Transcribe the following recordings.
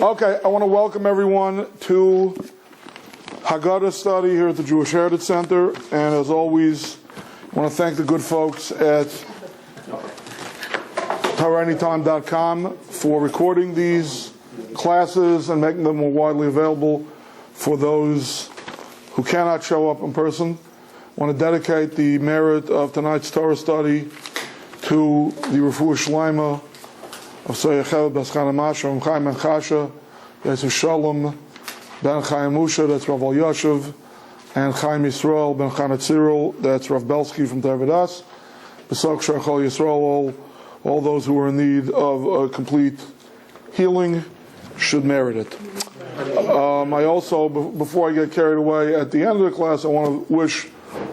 Okay, I want to welcome everyone to Haggadah study here at the Jewish Heritage Center, and as always, I want to thank the good folks at TorahAnytime.com for recording these classes and making them more widely available for those who cannot show up in person. I want to dedicate the merit of tonight's Torah study to the Refuah Shleima of Soyachel Beschana Masha, Chaim Ben Chasha, Yosef Shalom Ben Chaim Musha, that's Rav Al Yashiv, and Chaim Yisrael Ben Chana Tziril, that's Rav Belsky from Tervadas, Besok Shachol Yisrael, all those who are in need of a complete healing should merit it. I also, before I get carried away, at the end of the class, I want to wish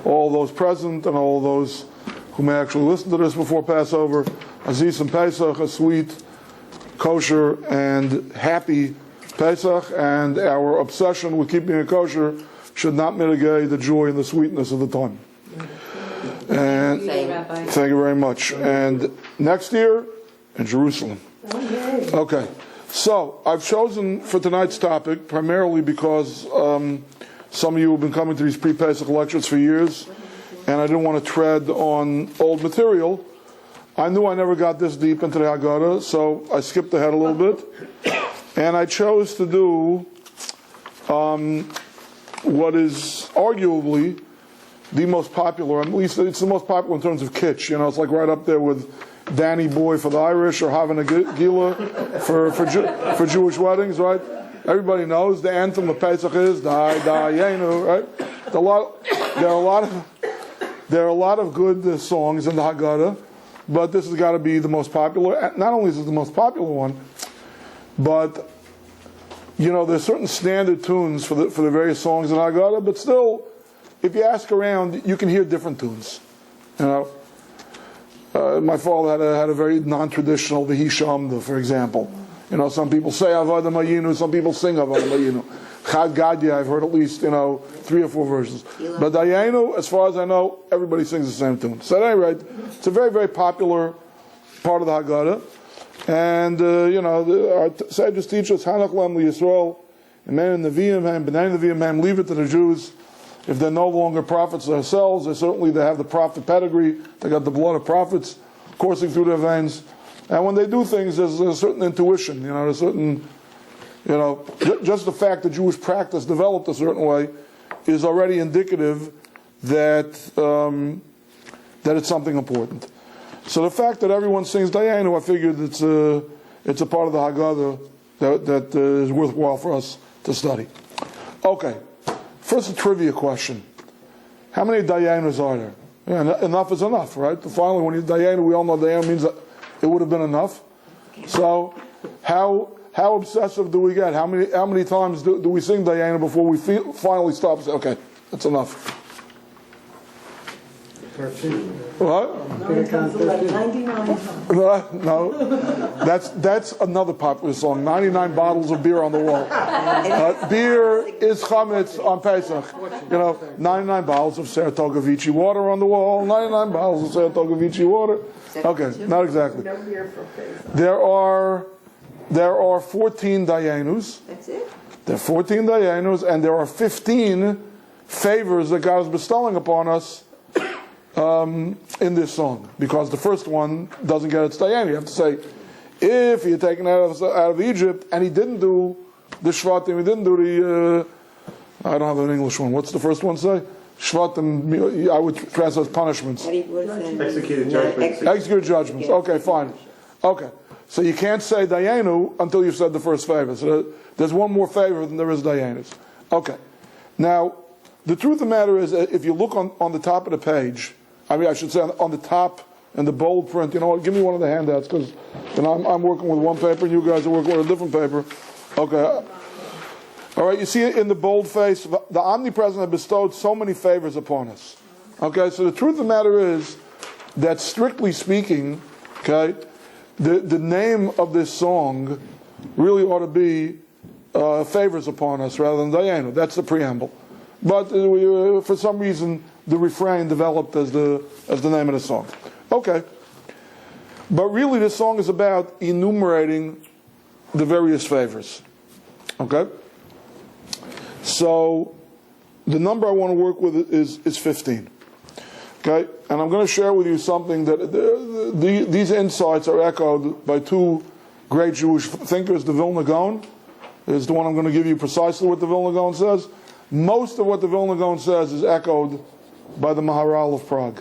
all those present and all those who may actually listen to this before Passover, Aziz and Pesach, a sweet, kosher, and happy Pesach, and our obsession with keeping it kosher should not mitigate the joy and the sweetness of the time. And thank you very much. And next year, in Jerusalem. Okay, so I've chosen for tonight's topic, primarily because some of you have been coming to these pre-Pesach lectures for years, and I didn't want to tread on old material. I knew I never got this deep into the Haggadah, so I skipped ahead a little bit. And I chose to do what is arguably the most popular, at least it's the most popular in terms of kitsch. You know, it's like right up there with Danny Boy for the Irish or Havana Gila for Jewish weddings, right? Everybody knows the anthem of Pesach is Dayenu, right? There are a lot of good songs in the Haggadah, but this has got to be the most popular. Not only is it the most popular one, but you know there's certain standard tunes for the various songs in Haggadah. But still, if you ask around, you can hear different tunes. You know, my father had a very non-traditional V'hi Shamda, for example. You know, some people say Avodah Mayinu, some people sing Avodah Mayinu. Chad Gadya, I've heard at least 3 or 4 versions. But Dayenu, as far as I know, everybody sings the same tune. So at any rate, it's a very, very popular part of the Haggadah. And, our sages teach us, Hanach Lam Yisrael, Amen Nevi'im Hem, B'nai Nevi'im Hem, leave it to the Jews. If they're no longer prophets themselves, they have the prophet pedigree, they got the blood of prophets coursing through their veins. And when they do things, there's a certain intuition, there's a certain, just the fact that Jewish practice developed a certain way is already indicative that it's something important. So the fact that everyone sings Dayenu, I figured it's a part of the Haggadah that is worthwhile for us to study. Okay, first a trivia question. How many Dayenus are there? Yeah, enough is enough, right? Finally, when you Dayenu, we all know Dayenu means that it would have been enough. So how obsessive do we get? How many times do we sing Dayenu before we finally stop and say, okay, that's enough? 13. What? 99. No, that's another popular song. 99 bottles of beer on the wall. Beer is chametz on Pesach. 99 bottles of Saratoga Vici water on the wall. 99 bottles of Saratoga Vici water. Okay, not exactly. There are 14 Dayenus. That's it? There are 14 Dayenus, and there are 15 favors that God is bestowing upon us in this song, because the first one doesn't get its Dayenu. You have to say, if he had taken out of Egypt and he didn't do the Shvatim, he didn't do the I don't have an English one. What's the first one say? Shvatim, I would translate punishments. Executed judgments. Executed judgments. Okay, fine. Okay, so you can't say Dayenu until you've said the first favor. So there's one more favor than there is Dayenus. Okay, now the truth of the matter is, if you look on the top of the page, I should say on the top in the bold print, give me one of the handouts, because I'm working with one paper and you guys are working with a different paper. Okay. All right, you see it in the bold face, the Omnipresent has bestowed so many favors upon us. Okay, so the truth of the matter is that strictly speaking, okay, the name of this song really ought to be favors upon us rather than Dayenu. That's the preamble. But for some reason, the refrain developed as the name of the song. Okay. But really this song is about enumerating the various favors. Okay? So the number I want to work with is 15. Okay? And I'm going to share with you something that these insights are echoed by two great Jewish thinkers. The Vilna Gaon is the one I'm going to give you precisely what the Vilna Gaon says. Most of what the Vilna Gaon says is echoed by the Maharal of Prague.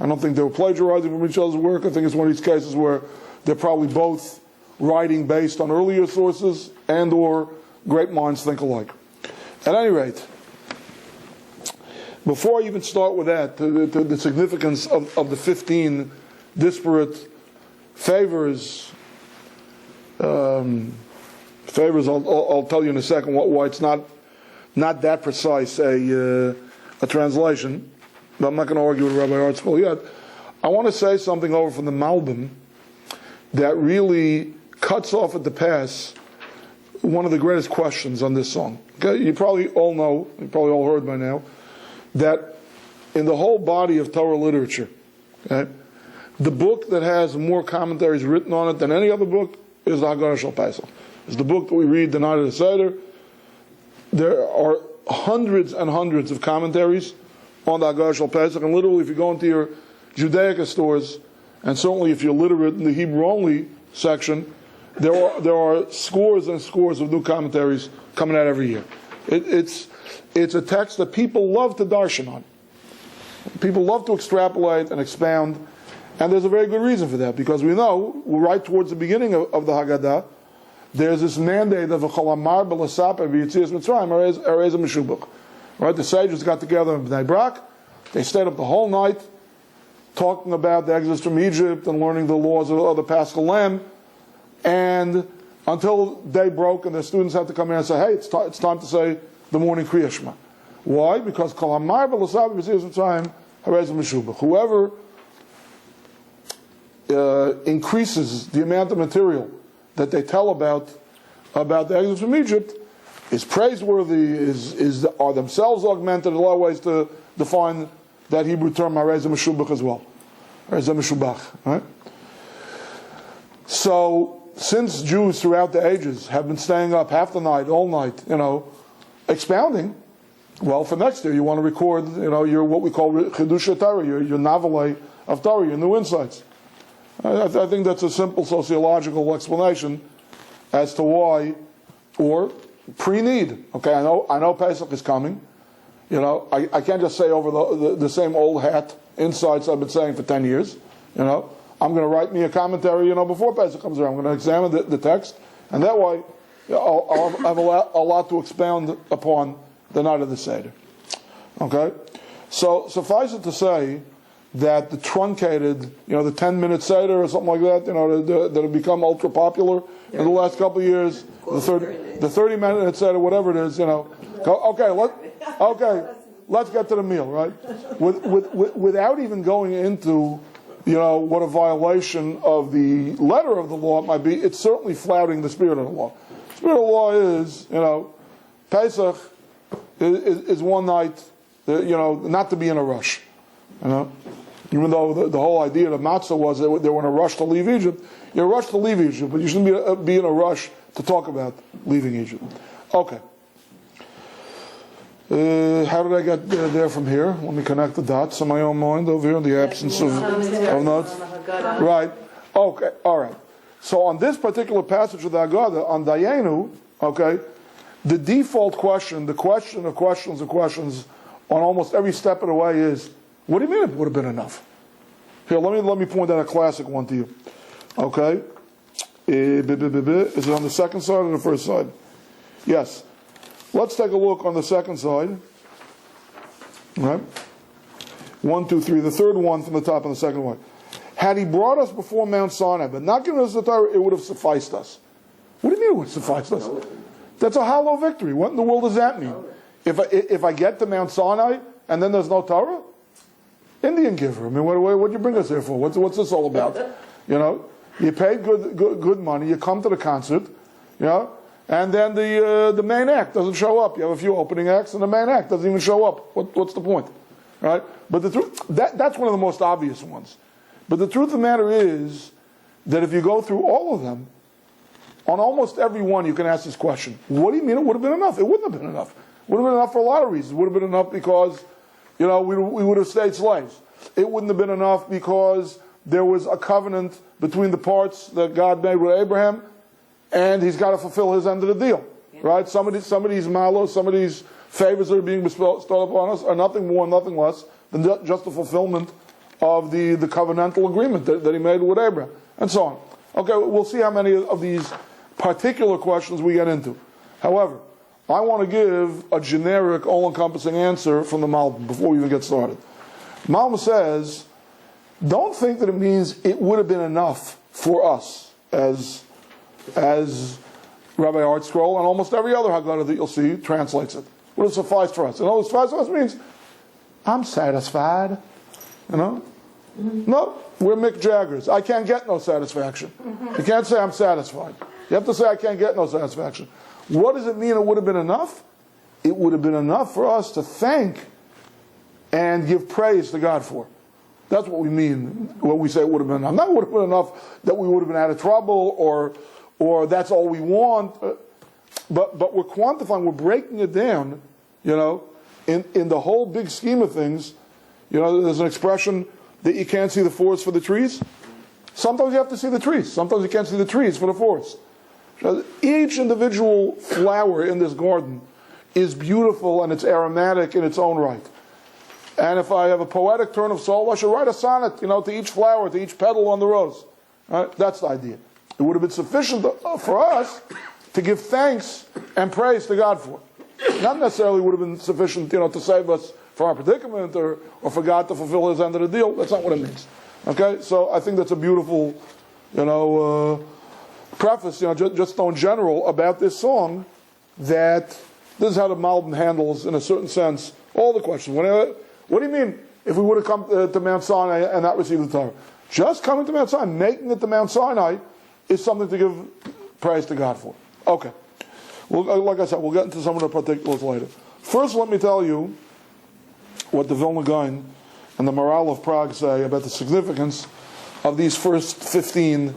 I don't think they were plagiarizing from each other's work. I think it's one of these cases where they're probably both writing based on earlier sources and or great minds think alike. At any rate, before I even start with that, the significance of the 15 disparate favors, I'll tell you in a second why it's not that precise a translation, but I'm not going to argue with Rabbi Artzville yet. I want to say something over from the Malbim that really cuts off at the pass one of the greatest questions on this song. Okay? You probably all know, you probably all heard by now, that in the whole body of Torah literature, okay, the book that has more commentaries written on it than any other book is the Haggadah Shel Pesach. It's the book that we read the night of the Seder. There are hundreds and hundreds of commentaries on the Haggadah Shel Pesach, and literally if you go into your Judaica stores, and certainly if you're literate in the Hebrew only section, there are scores and scores of new commentaries coming out every year. It's a text that people love to darshan on. People love to extrapolate and expound, and there's a very good reason for that, because we know, right towards the beginning of the Haggadah, there's this mandate of a cholamar b'lasapeh v'yitzias Mitzrayim areza meshubach. Right, the sages got together in Bnei Brak. They stayed up the whole night talking about the exodus from Egypt and learning the laws of the Paschal Lamb, and until day broke and the students had to come in and say, hey, it's time to say the morning Kriya Shema. Why? Because cholamar b'lasapeh v'yitzias Mitzrayim areza meshubach. Whoever increases the amount of material that they tell about the exodus from Egypt is praiseworthy, are themselves augmented. In a lot of ways to define that Hebrew term Hareza Meshubach as well. Hareza Meshubach, right? So, since Jews throughout the ages have been staying up half the night, all night, expounding, well, for next year you want to record, your what we call Chidusha Torah, your novelay of Torah, your new insights. I think that's a simple sociological explanation as to why, or pre-need. Okay, I know Pesach is coming. I can't just say over the same old hat insights I've been saying for 10 years. I'm going to write me a commentary, before Pesach comes around. I'm going to examine the text, and that way I'll have a lot to expound upon the night of the Seder. Okay? So suffice it to say that the truncated, the 10-minute Seder or something like that, that have become ultra popular in the last couple of years, the 30-minute Seder, whatever it is, let's get to the meal, right? Without even going into, what a violation of the letter of the law it might be, it's certainly flouting the spirit of the law. The spirit of the law is, Pesach is one night, not to be in a rush, Even though the whole idea of matzah was that they were in a rush to leave Egypt. You're in a rush to leave Egypt, but you shouldn't be in a rush to talk about leaving Egypt. Okay. How did I get there from here? Let me connect the dots in my own mind over here in the absence of notes. Right. Okay. All right. So on this particular passage of the Haggadah, on Dayenu, okay, the default question, the question of questions on almost every step of the way is, what do you mean it would have been enough? Here, let me point out a classic one to you. Okay? Is it on the second side or the first side? Yes. Let's take a look on the second side. Right? 1, 2, 3. The third one from the top and the second one. Had he brought us before Mount Sinai, but not given us the Torah, it would have sufficed us. What do you mean it would have sufficed us? That's a hollow victory. What in the world does that mean? If I get to Mount Sinai and then there's no Torah? Indian giver. I mean, what do you bring us here for? What's this all about? You paid good money. You come to the concert, and then the main act doesn't show up. You have a few opening acts, and the main act doesn't even show up. What's the point, right? But the truth that's one of the most obvious ones. But the truth of the matter is that if you go through all of them, On almost every one, you can ask this question. What do you mean it would have been enough? It wouldn't have been enough. It would have been enough for a lot of reasons. It would have been enough because, we would have stayed slaves. It wouldn't have been enough because there was a covenant between the parts that God made with Abraham, and he's got to fulfill his end of the deal. Right? Some of these malos, some of these favors that are being bestowed upon us are nothing more, nothing less than just the fulfillment of the covenantal agreement that he made with Abraham, and so on. Okay, we'll see how many of these particular questions we get into. However, I want to give a generic, all-encompassing answer from the Malbim before we even get started. Malbim says, don't think that it means it would have been enough for us as Rabbi Art Scroll and almost every other Haggadah that you'll see translates it. Would have sufficed for us. In other words, suffice for us means, I'm satisfied. No, we're Mick Jaggers. I can't get no satisfaction. You can't say I'm satisfied. You have to say I can't get no satisfaction. What does it mean it would have been enough? It would have been enough for us to thank and give praise to God for. That's what we mean when we say it would have been enough. Not would have been enough that we would have been out of trouble or that's all we want. But we're quantifying, we're breaking it down, in the whole big scheme of things. There's an expression that you can't see the forest for the trees. Sometimes you have to see the trees. Sometimes you can't see the trees for the forest. Each individual flower in this garden is beautiful and it's aromatic in its own right. And if I have a poetic turn of soul, I should write a sonnet, to each flower, to each petal on the rose. Right? That's the idea. It would have been sufficient for us to give thanks and praise to God for it. Not necessarily would have been sufficient, to save us from our predicament or for God to fulfill his end of the deal. That's not what it means. Okay? So I think that's a beautiful, preface, just in general about this song, that this is how the Malbim handles, in a certain sense, all the questions. What do you mean if we would have come to Mount Sinai and not received the Torah? Just coming to Mount Sinai, making it to Mount Sinai, is something to give praise to God for. Okay. Well, like I said, we'll get into some of the particulars later. First, let me tell you what the Vilna Gaon and the Maral of Prague say about the significance of these first 15,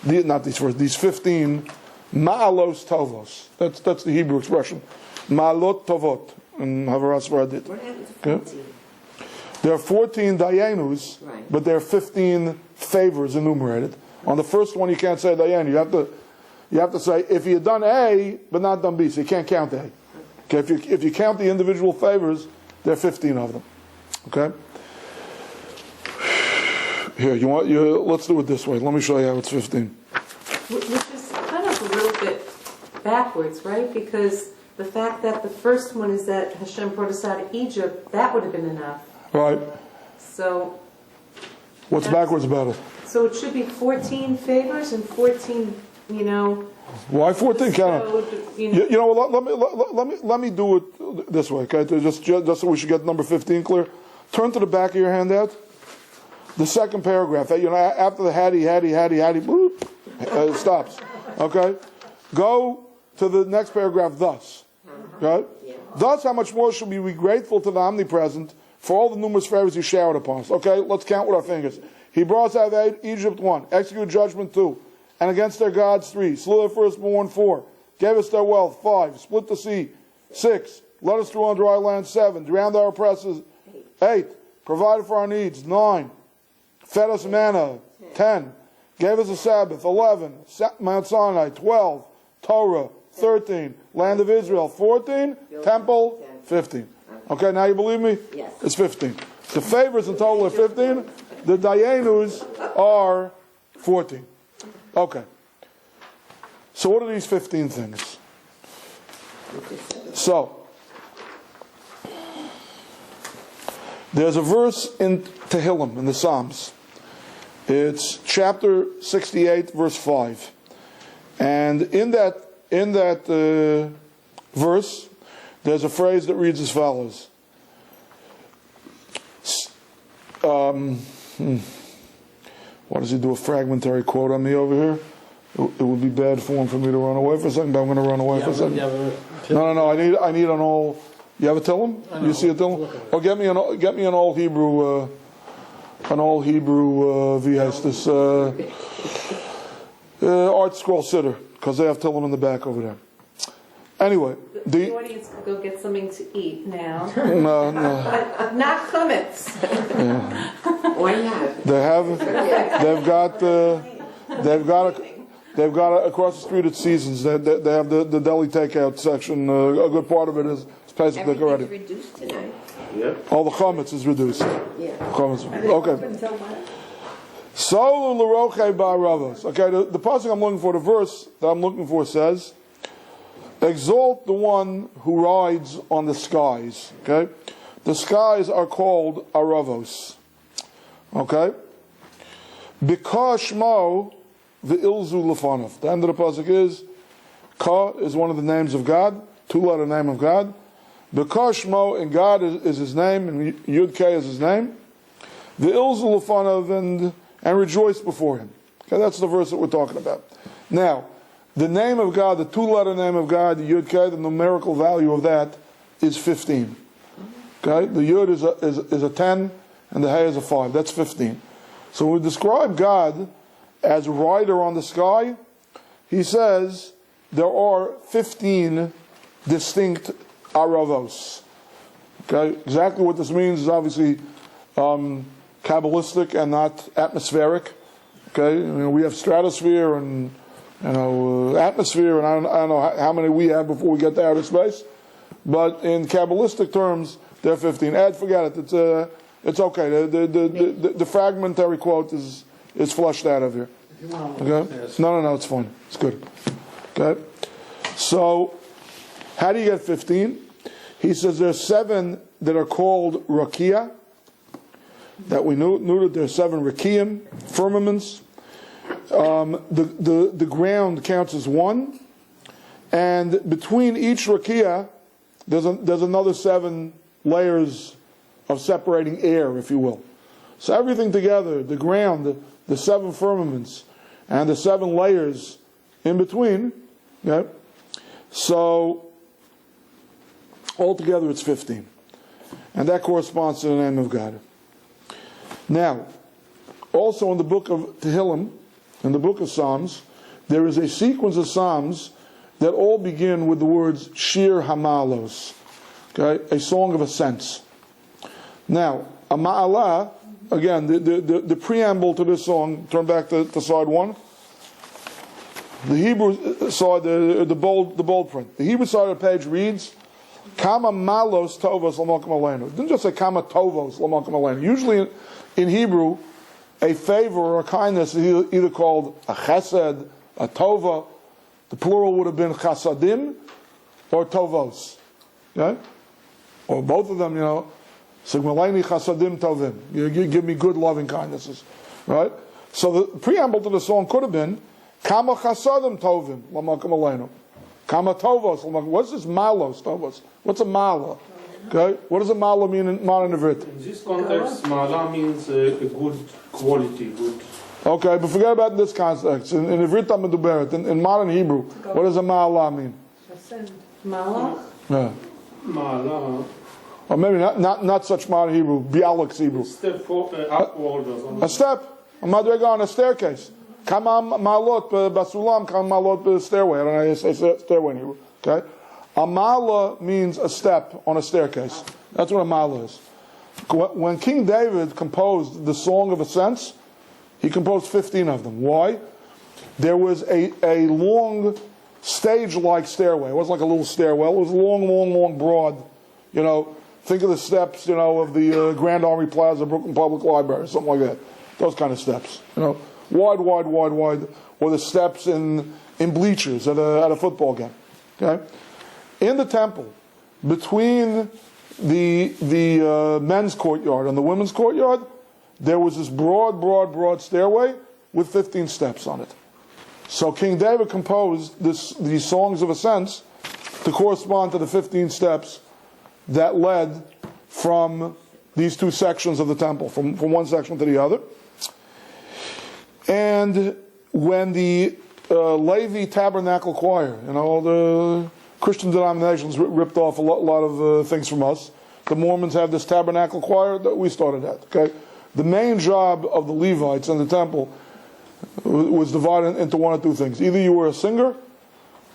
these 15 ma'alos tovos. That's the Hebrew expression. Ma'alot tovot. In Havaras Varadit. Okay? There are 14 Dayenus, but there are 15 favors enumerated. On the first one, you can't say Dayenu. You have to say if you had done A, but not done B. So you can't count A. Okay? If you count the individual favors, there are 15 of them. Okay? Here, let's do it this way. Let me show you how it's 15. Which is kind of a little bit backwards, right? Because the fact that the first one is that Hashem brought us out of Egypt, that would have been enough. Right. So what's backwards about it? So it should be 14 favors and 14, Why 14? Let me do it this way, okay? Just so we should get number 15 clear. Turn to the back of your handout. The second paragraph. After the Hattie, boop, it stops. Okay? Go to the next paragraph, thus. Right? Thus, how much more should we be grateful to the Omnipresent for all the numerous favors he showered upon us. Okay, let's count with our fingers. He brought us out of Egypt 1, executed judgment 2, and against their gods 3, slew their firstborn 4, gave us their wealth 5, split the sea 6, led us through on dry land 7, drowned our oppressors 8, provided for our needs 9, fed us manna 10, gave us a Sabbath 11, Mount Sinai 12, Torah 13, land of Israel 14, temple 15. Okay, now you believe me? Yes. It's 15. The favors in total are 15. The Dayenus are 14. Okay. So what are these 15 things? So, there's a verse in Tehillim, in the Psalms. It's chapter 68, verse 5. And in that verse, there's a phrase that reads as follows. Why does he do a fragmentary quote on me over here? It would be bad form for me to run away for a second, but I'm going to run away for a second. No. I need an all. You have a Tehillim? You see a Tehillim? Oh, get me an all Hebrew. V'hestis art scroll sitter. because they have Tillim in the back over there. Anyway, The audience could go get something to eat now. no. Not chametz. Why not? They've got across the street at Seasons. They have the deli takeout section. A good part of it is Pesach already. Everything's reduced tonight. Yep. All the chametz is reduced. Yeah. Chametz. Okay. So l'roche ba'aravos. Okay, the passage I'm looking for, the verse that I'm looking for says, "Exalt the one who rides on the skies." Okay, the skies are called aravos. Okay, because Shmo the ilzu lefanov. The end of the pasuk is Ka is one of the names of God, 2-letter name of God. Because Shmo in God is His name, and Yud K is His name. The ilzu lefanov and rejoice before Him. Okay, that's the verse that we're talking about. Now, the name of God, the 2-letter name of God, the Yud K, the numerical value of that is 15. Okay, the Yud is a 10, and the Hey is a 5. That's 15. So when we describe God as a rider on the sky, He says there are 15 distinct aravos. Okay, exactly what this means is obviously Kabbalistic and not atmospheric. Okay, we have stratosphere and atmosphere, and I don't know how many we have before we get to outer space. But in Kabbalistic terms, they're 15. Ed, forget it. It's okay. The fragmentary quote is flushed out of here. Okay? No, it's fine. It's good. Okay? So, how do you get 15? He says there's 7 that are called rakia. That we knew that there's 7 rakiim, firmaments. The ground counts as 1, and between each rakia, there's another 7 layers of separating air, if you will. So everything together, the ground, the 7 firmaments, and the 7 layers in between. Okay? So altogether, it's 15, and that corresponds to the name of God. Now, also in the book of Tehillim, in the book of Psalms, there is a sequence of Psalms that all begin with the words Shir Hamalos, okay, a song of ascents. Now, a ma'alah, again, the preamble to this song, turn back to side 1. The Hebrew side, the bold print. The Hebrew side of the page reads, Kama malos tovos l'malkim aleinu. It didn't just say Kama tovos l'malkim aleinu. Usually in Hebrew, a favor or a kindness is either called a chesed, a tova. The plural would have been chasadim or tovos. Okay? Or both of them, Sigmaleni chasadim tovim. You give me good loving kindnesses. Right? So the preamble to the song could have been Kama chasadim tovim l'malkim aleinu. Kama tovos l'malkim. What's this malos tovos? What's a mala? Okay? What does a mala mean in modern Ivrit? In this context, mala means a good quality, good. Okay, but forget about this context. In Ivrit HaMeduberet, in modern Hebrew, what does a mala mean? Malach? Yeah. Mala. Or maybe not such modern Hebrew, Bialik's Hebrew. Step upward or something. A step, a madrega on a staircase. Kama malot basulam, kama malot stairway. I don't know how you say stairway in Hebrew. Okay? A mala means a step on a staircase. That's what a mala is. When King David composed the Song of Ascents, he composed 15 of them. Why? There was a long stage-like stairway. It wasn't like a little stairwell. It was long, broad. Think of the steps, of the Grand Army Plaza, Brooklyn Public Library, something like that. Those kind of steps. Wide. Or the steps in bleachers at a football game. Okay? In the temple, between the men's courtyard and the women's courtyard, there was this broad stairway with 15 steps on it. So King David composed these songs of ascents to correspond to the 15 steps that led from these 2 sections of the temple, from one section to the other. And when the Levi Tabernacle Choir, all the Christian denominations ripped off a lot of things from us. The Mormons have this tabernacle choir that we started at. Okay, the main job of the Levites in the temple was divided into one of 2 things: either you were a singer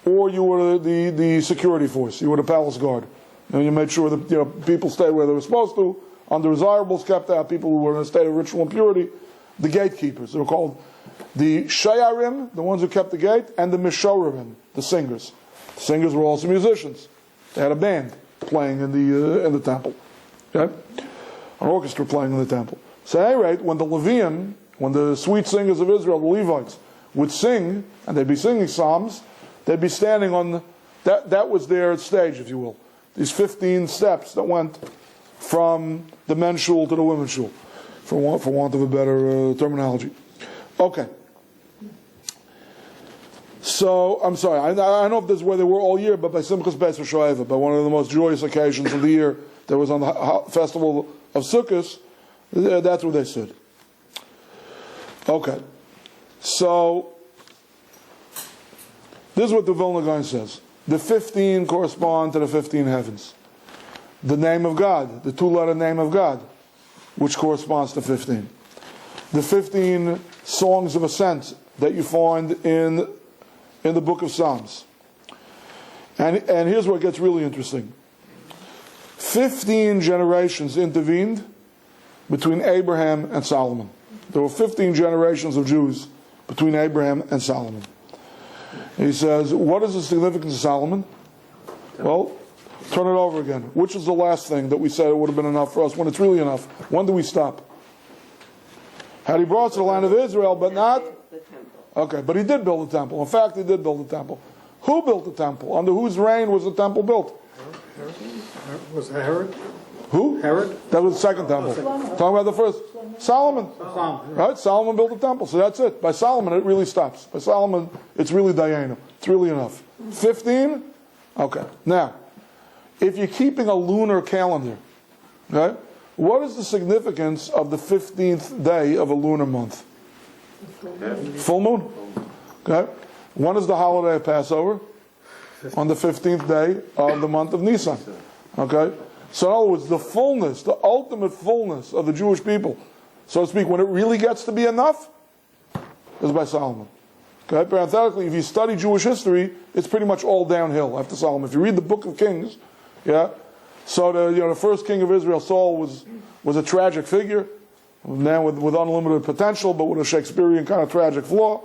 or you were the security force. You were the palace guard. And you made sure that people stayed where they were supposed to. Undesirables kept out. People who were in a state of ritual impurity. The gatekeepers. They were called the shayarim, the ones who kept the gate, and the mishorim, the singers. The singers were also musicians. They had a band playing in the temple. Okay? An orchestra playing in the temple. So at any rate, when the Levian, when the sweet singers of Israel, the Levites, would sing, and they'd be singing psalms, they'd be standing on, that was their stage, if you will. These 15 steps that went from the men's shul to the women's shul, for want of a better terminology. Okay. So, I'm sorry, I don't know if this is where they were all year, but by Simchas Beis Shoeva, by one of the most joyous occasions of the year, that was on the festival of Sukkot, that's where they stood. Okay. So, this is what the Vilna Gaon says. The 15 correspond to the 15 heavens. The name of God, the 2-letter name of God, which corresponds to 15. The 15 songs of ascent that you find in the book of Psalms. And here's where it gets really interesting. 15 generations intervened between Abraham and Solomon. There were 15 generations of Jews between Abraham and Solomon. He says, what is the significance of Solomon? Well, turn it over again. Which is the last thing that we said it would have been enough for us, when it's really enough? When do we stop? Had he brought us to the land of Israel, but not? Okay, but he did build the temple. In fact, he did build the temple. Who built the temple? Under whose reign was the temple built? Was it Herod? Who? Herod? That was the second temple. Talking about the first. Solomon. Right? Solomon built the temple. So that's it. By Solomon, it really stops. By Solomon, it's really Dayenu. It's really enough. 15? Okay. Now, if you're keeping a lunar calendar, right? What is the significance of the 15th day of a lunar month? Full moon. Okay. When is the holiday of Passover? On the 15th day of the month of Nisan. Okay. So in other words, the fullness, the ultimate fullness of the Jewish people, so to speak, when it really gets to be enough, is by Solomon. Okay. Parenthetically, if you study Jewish history, it's pretty much all downhill after Solomon. If you read the Book of Kings, yeah. So the first king of Israel, Saul, was a tragic figure, a man with unlimited potential, but with a Shakespearean kind of tragic flaw.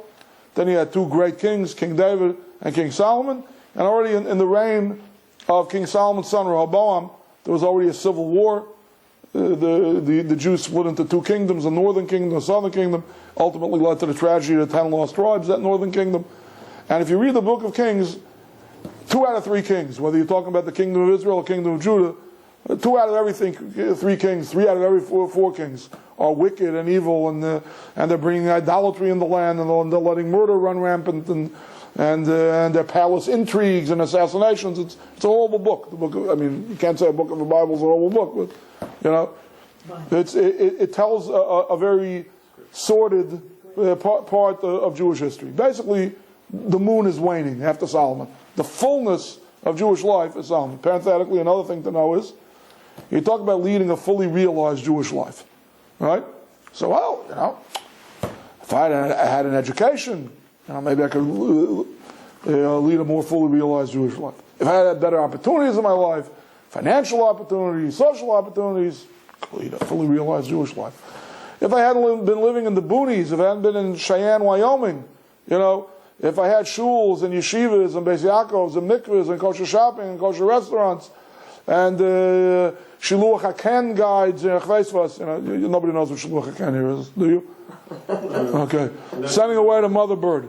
Then he had two great kings, King David and King Solomon. And already in the reign of King Solomon's son Rehoboam, there was already a civil war. The Jews split into two kingdoms, a northern kingdom, a southern kingdom. Ultimately led to the tragedy of the 10 lost tribes, that northern kingdom. And if you read the Book of Kings, 2 out of 3 kings, whether you're talking about the kingdom of Israel or kingdom of Judah, 2 out of everything, 3 kings, 3 out of every 4 kings are wicked and evil, and they're bringing idolatry in the land, and they're letting murder run rampant, and their palace intrigues and assassinations. It's a horrible book. The book. You can't say a book of the Bible is a horrible book, but it tells a very sordid part of Jewish history. Basically, the moon is waning after Solomon. The fullness of Jewish life is Solomon. Parenthetically, another thing to know is, you talk about leading a fully realized Jewish life, right? So, well, if I had an education, maybe I could lead a more fully realized Jewish life. If I had better opportunities in my life, financial opportunities, social opportunities, I could lead a fully realized Jewish life. If I hadn't been living in the boonies, if I hadn't been in Cheyenne, Wyoming, if I had shuls and yeshivas and Beis Yaakovs and mikvahs and kosher shopping and kosher restaurants and shiluach haken guides, nobody knows what shiluach haken here is, do you? Okay. Sending away the mother bird.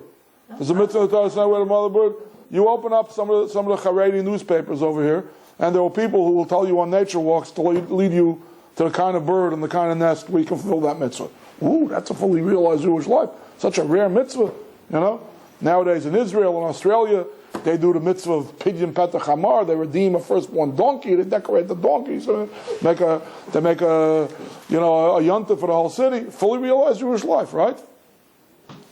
There's a mitzvah to send away the mother bird. You open up some of the Haredi newspapers over here, and there are people who will tell you on nature walks to lead you to the kind of bird and the kind of nest where you can fulfill that mitzvah. Ooh, that's a fully realized Jewish life. Such a rare mitzvah, Nowadays in Israel and Australia, they do the mitzvah of pidyon petach hamar. They redeem a firstborn donkey. They decorate the donkey. So they make a yontif for the whole city. Fully realized Jewish life, right?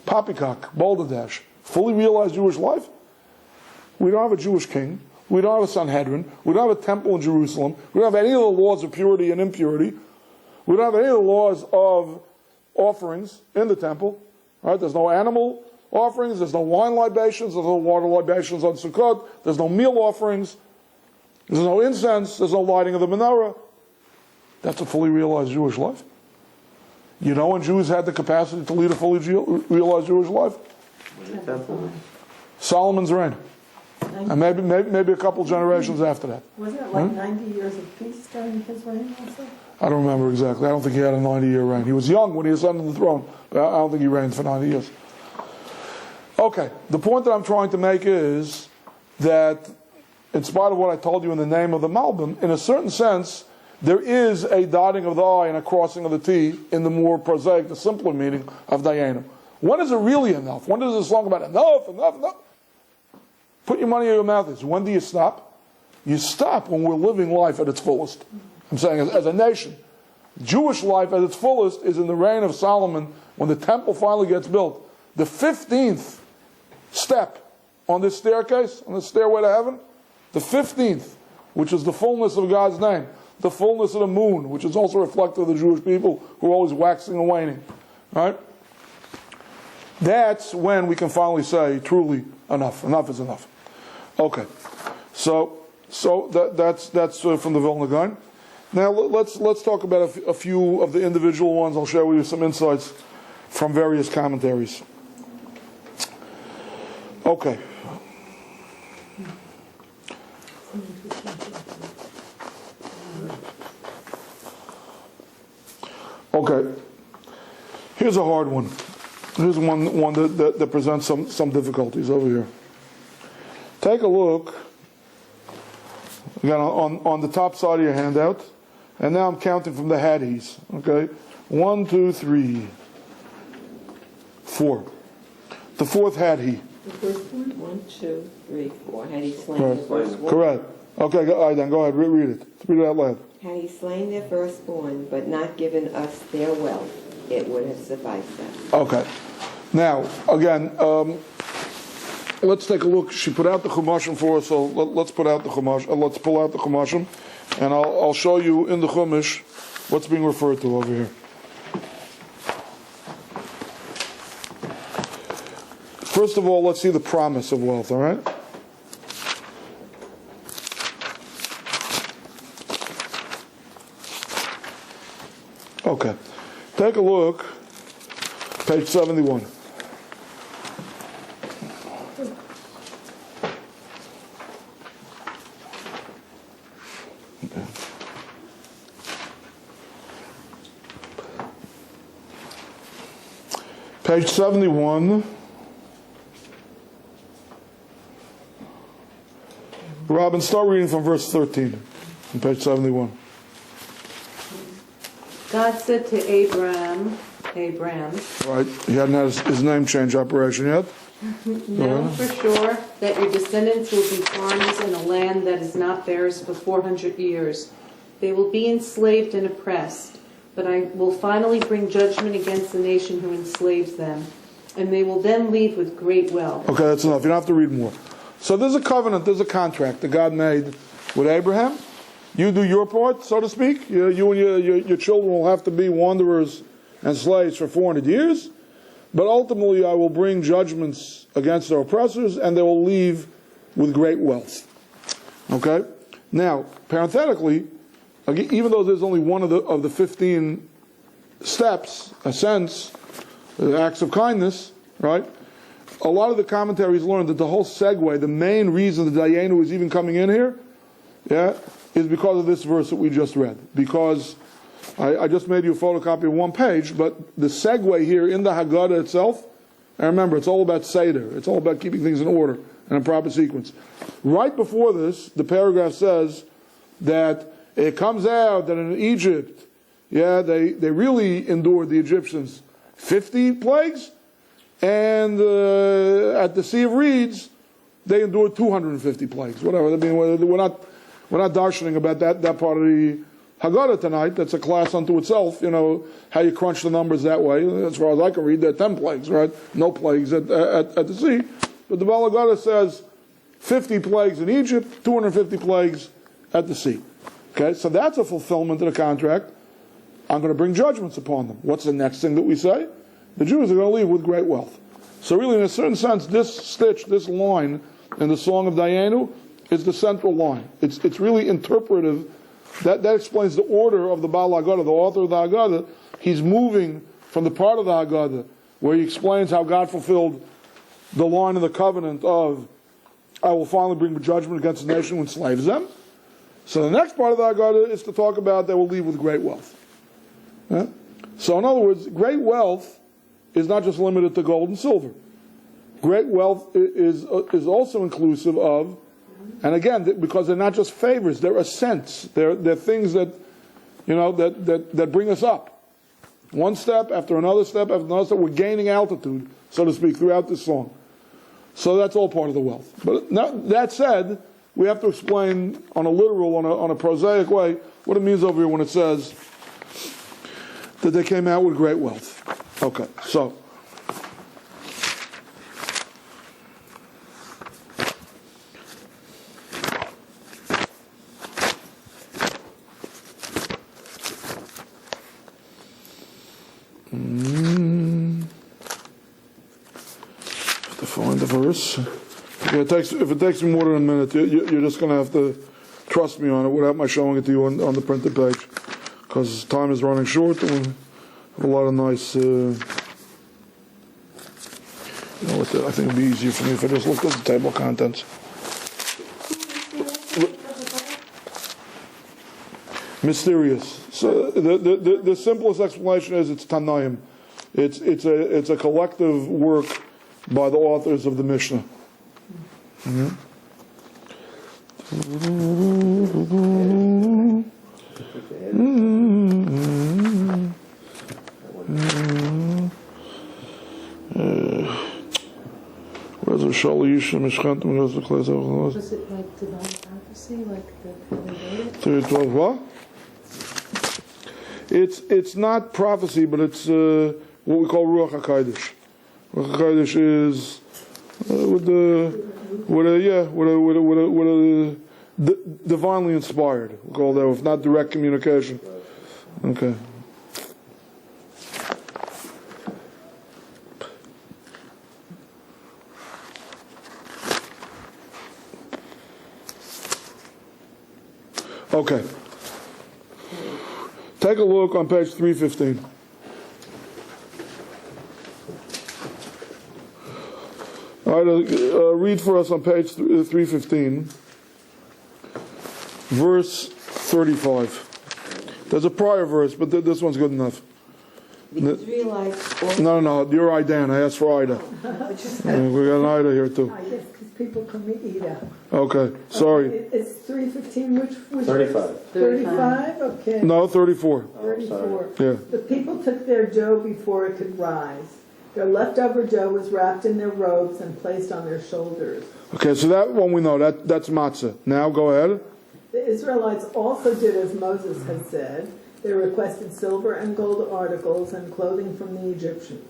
Poppycock, balderdash. Fully realized Jewish life. We don't have a Jewish king. We don't have a Sanhedrin. We don't have a temple in Jerusalem. We don't have any of the laws of purity and impurity. We don't have any of the laws of offerings in the temple. Right? There's no animal offerings, there's no wine libations, there's no water libations on Sukkot, there's no meal offerings, there's no incense, there's no lighting of the menorah. That's a fully realized Jewish life. You know when Jews had the capacity to lead a fully realized Jewish life? Solomon's reign. And maybe a couple generations after that. Wasn't it like 90 years of peace during his reign also? I don't remember exactly. I don't think he had a 90-year reign. He was young when he ascended the throne, but I don't think he reigned for 90 years. Okay, the point that I'm trying to make is that, in spite of what I told you in the name of the Malbim, in a certain sense, there is a dotting of the I and a crossing of the T in the more prosaic, the simpler meaning of Dayenu. When is it really enough? When does this song about enough? Put your money in your mouth is. When do you stop? You stop when we're living life at its fullest. I'm saying as a nation. Jewish life at its fullest is in the reign of Solomon when the temple finally gets built. The 15th step on this staircase, on the stairway to heaven, the 15th, which is the fullness of God's name, the fullness of the moon, which is also reflective of the Jewish people who are always waxing and waning. Right? That's when we can finally say, truly, enough. Enough is enough. Okay. So that's from the Vilna Gaon. Now let's talk about a few of the individual ones. I'll share with you some insights from various commentaries. Okay. Okay. Here's a hard one. Here's one that presents some difficulties over here. Take a look again on the top side of your handout, and now I'm counting from the Hadis. Okay, 1, 2, 3, 4. The fourth Hadi. The first one? 1, 2, 3, 4. Had he slain the firstborn? Correct. Okay, all right, then go ahead. Read it. Read it out loud. Had he slain their firstborn, but not given us their wealth, it would have sufficed us. Okay. Now, again, let's take a look. She put out the Chumashim for us, so let's put out the Chumash. Let's pull out the Chumashim, and I'll show you in the Chumash what's being referred to over here. First of all, let's see the promise of wealth, all right? Okay. Take a look. Page 71. Okay. Page 71. Robin, start reading from verse 13 on page 71. God said to Abram, Right, he hadn't had his name change operation yet. know for sure that your descendants will be farmers in a land that is not theirs for 400 years. They will be enslaved and oppressed, but I will finally bring judgment against the nation who enslaves them, and they will then leave with great wealth. Okay, that's enough. You don't have to read more. So there's a covenant, there's a contract that God made with Abraham. You do your part, so to speak. You and your children will have to be wanderers and slaves for 400 years. But ultimately I will bring judgments against their oppressors, and they will leave with great wealth. Okay? Now, parenthetically, even though there's only one of the 15 steps, ascents, acts of kindness, right? A lot of the commentaries learned that the whole segue, the main reason the Dayenu is even coming in here, is because of this verse that we just read. Because I just made you a photocopy of one page, but the segue here in the Haggadah itself, and remember, it's all about Seder. It's all about keeping things in order and in proper sequence. Right before this, the paragraph says that it comes out that in Egypt, they really endured, the Egyptians, 50 plagues, and at the Sea of Reeds, they endured 250 plagues. Whatever. I mean, we're not darshaning about that part of the Haggadah tonight. That's a class unto itself. You know how you crunch the numbers that way. As far as I can read, there are 10 plagues, right? No plagues at the sea. But the Baal Haggadah says 50 plagues in Egypt, 250 plagues at the sea. Okay, so that's a fulfillment of the contract. I'm going to bring judgments upon them. What's the next thing that we say? The Jews are going to leave with great wealth. So really, in a certain sense, this stitch, this line in the Song of Dayenu is the central line. It's really interpretive. That explains the order of the Baal Haggadah, the author of the Haggadah. He's moving from the part of the Haggadah where he explains how God fulfilled the line of the covenant of, I will finally bring judgment against the nation who enslaves them. So the next part of the Haggadah is to talk about they will leave with great wealth. Yeah? So in other words, great wealth is not just limited to gold and silver. Great wealth is also inclusive of, and again, because they're not just favors, they're ascents. They're things that, that bring us up. One step after another step after another step. We're gaining altitude, so to speak, throughout this song. So that's all part of the wealth. But now, that said, we have to explain on a literal, on a prosaic way, what it means over here when it says that they came out with great wealth. Okay, so. To find the verse. If it takes me more than a minute, you're just going to have to trust me on it without my showing it to you on the printed page, because time is running short and we have a lot of nice. I think it'd be easier for me if I just looked at the table of contents. Mysterious. So the simplest explanation is it's Tanaim. It's a collective work by the authors of the Mishnah. Mm-hmm. Where's the Shalish and Mishchantim? Was it like divine prophecy, like the 12 what? It's not prophecy, but it's what we call Ruach HaKodesh. Ruach HaKodesh is divinely inspired. We call that, if not direct communication. Okay. Okay. Take a look on page 315. All right, read for us on page 315, verse 35. There's a prior verse, but this one's good enough. The Israelites... No, you're Idan. I asked for Ida. We got an Ida here too. I guess because people call me Ida. Okay, sorry. It's 315, which 35. 35? Okay. No, 34. 34. Yeah. The people took their dough before it could rise. Their leftover dough was wrapped in their robes and placed on their shoulders. Okay, so that one we know. That's matzah. Now go ahead. The Israelites also did as Moses had said. They requested silver and gold articles and clothing from the Egyptians.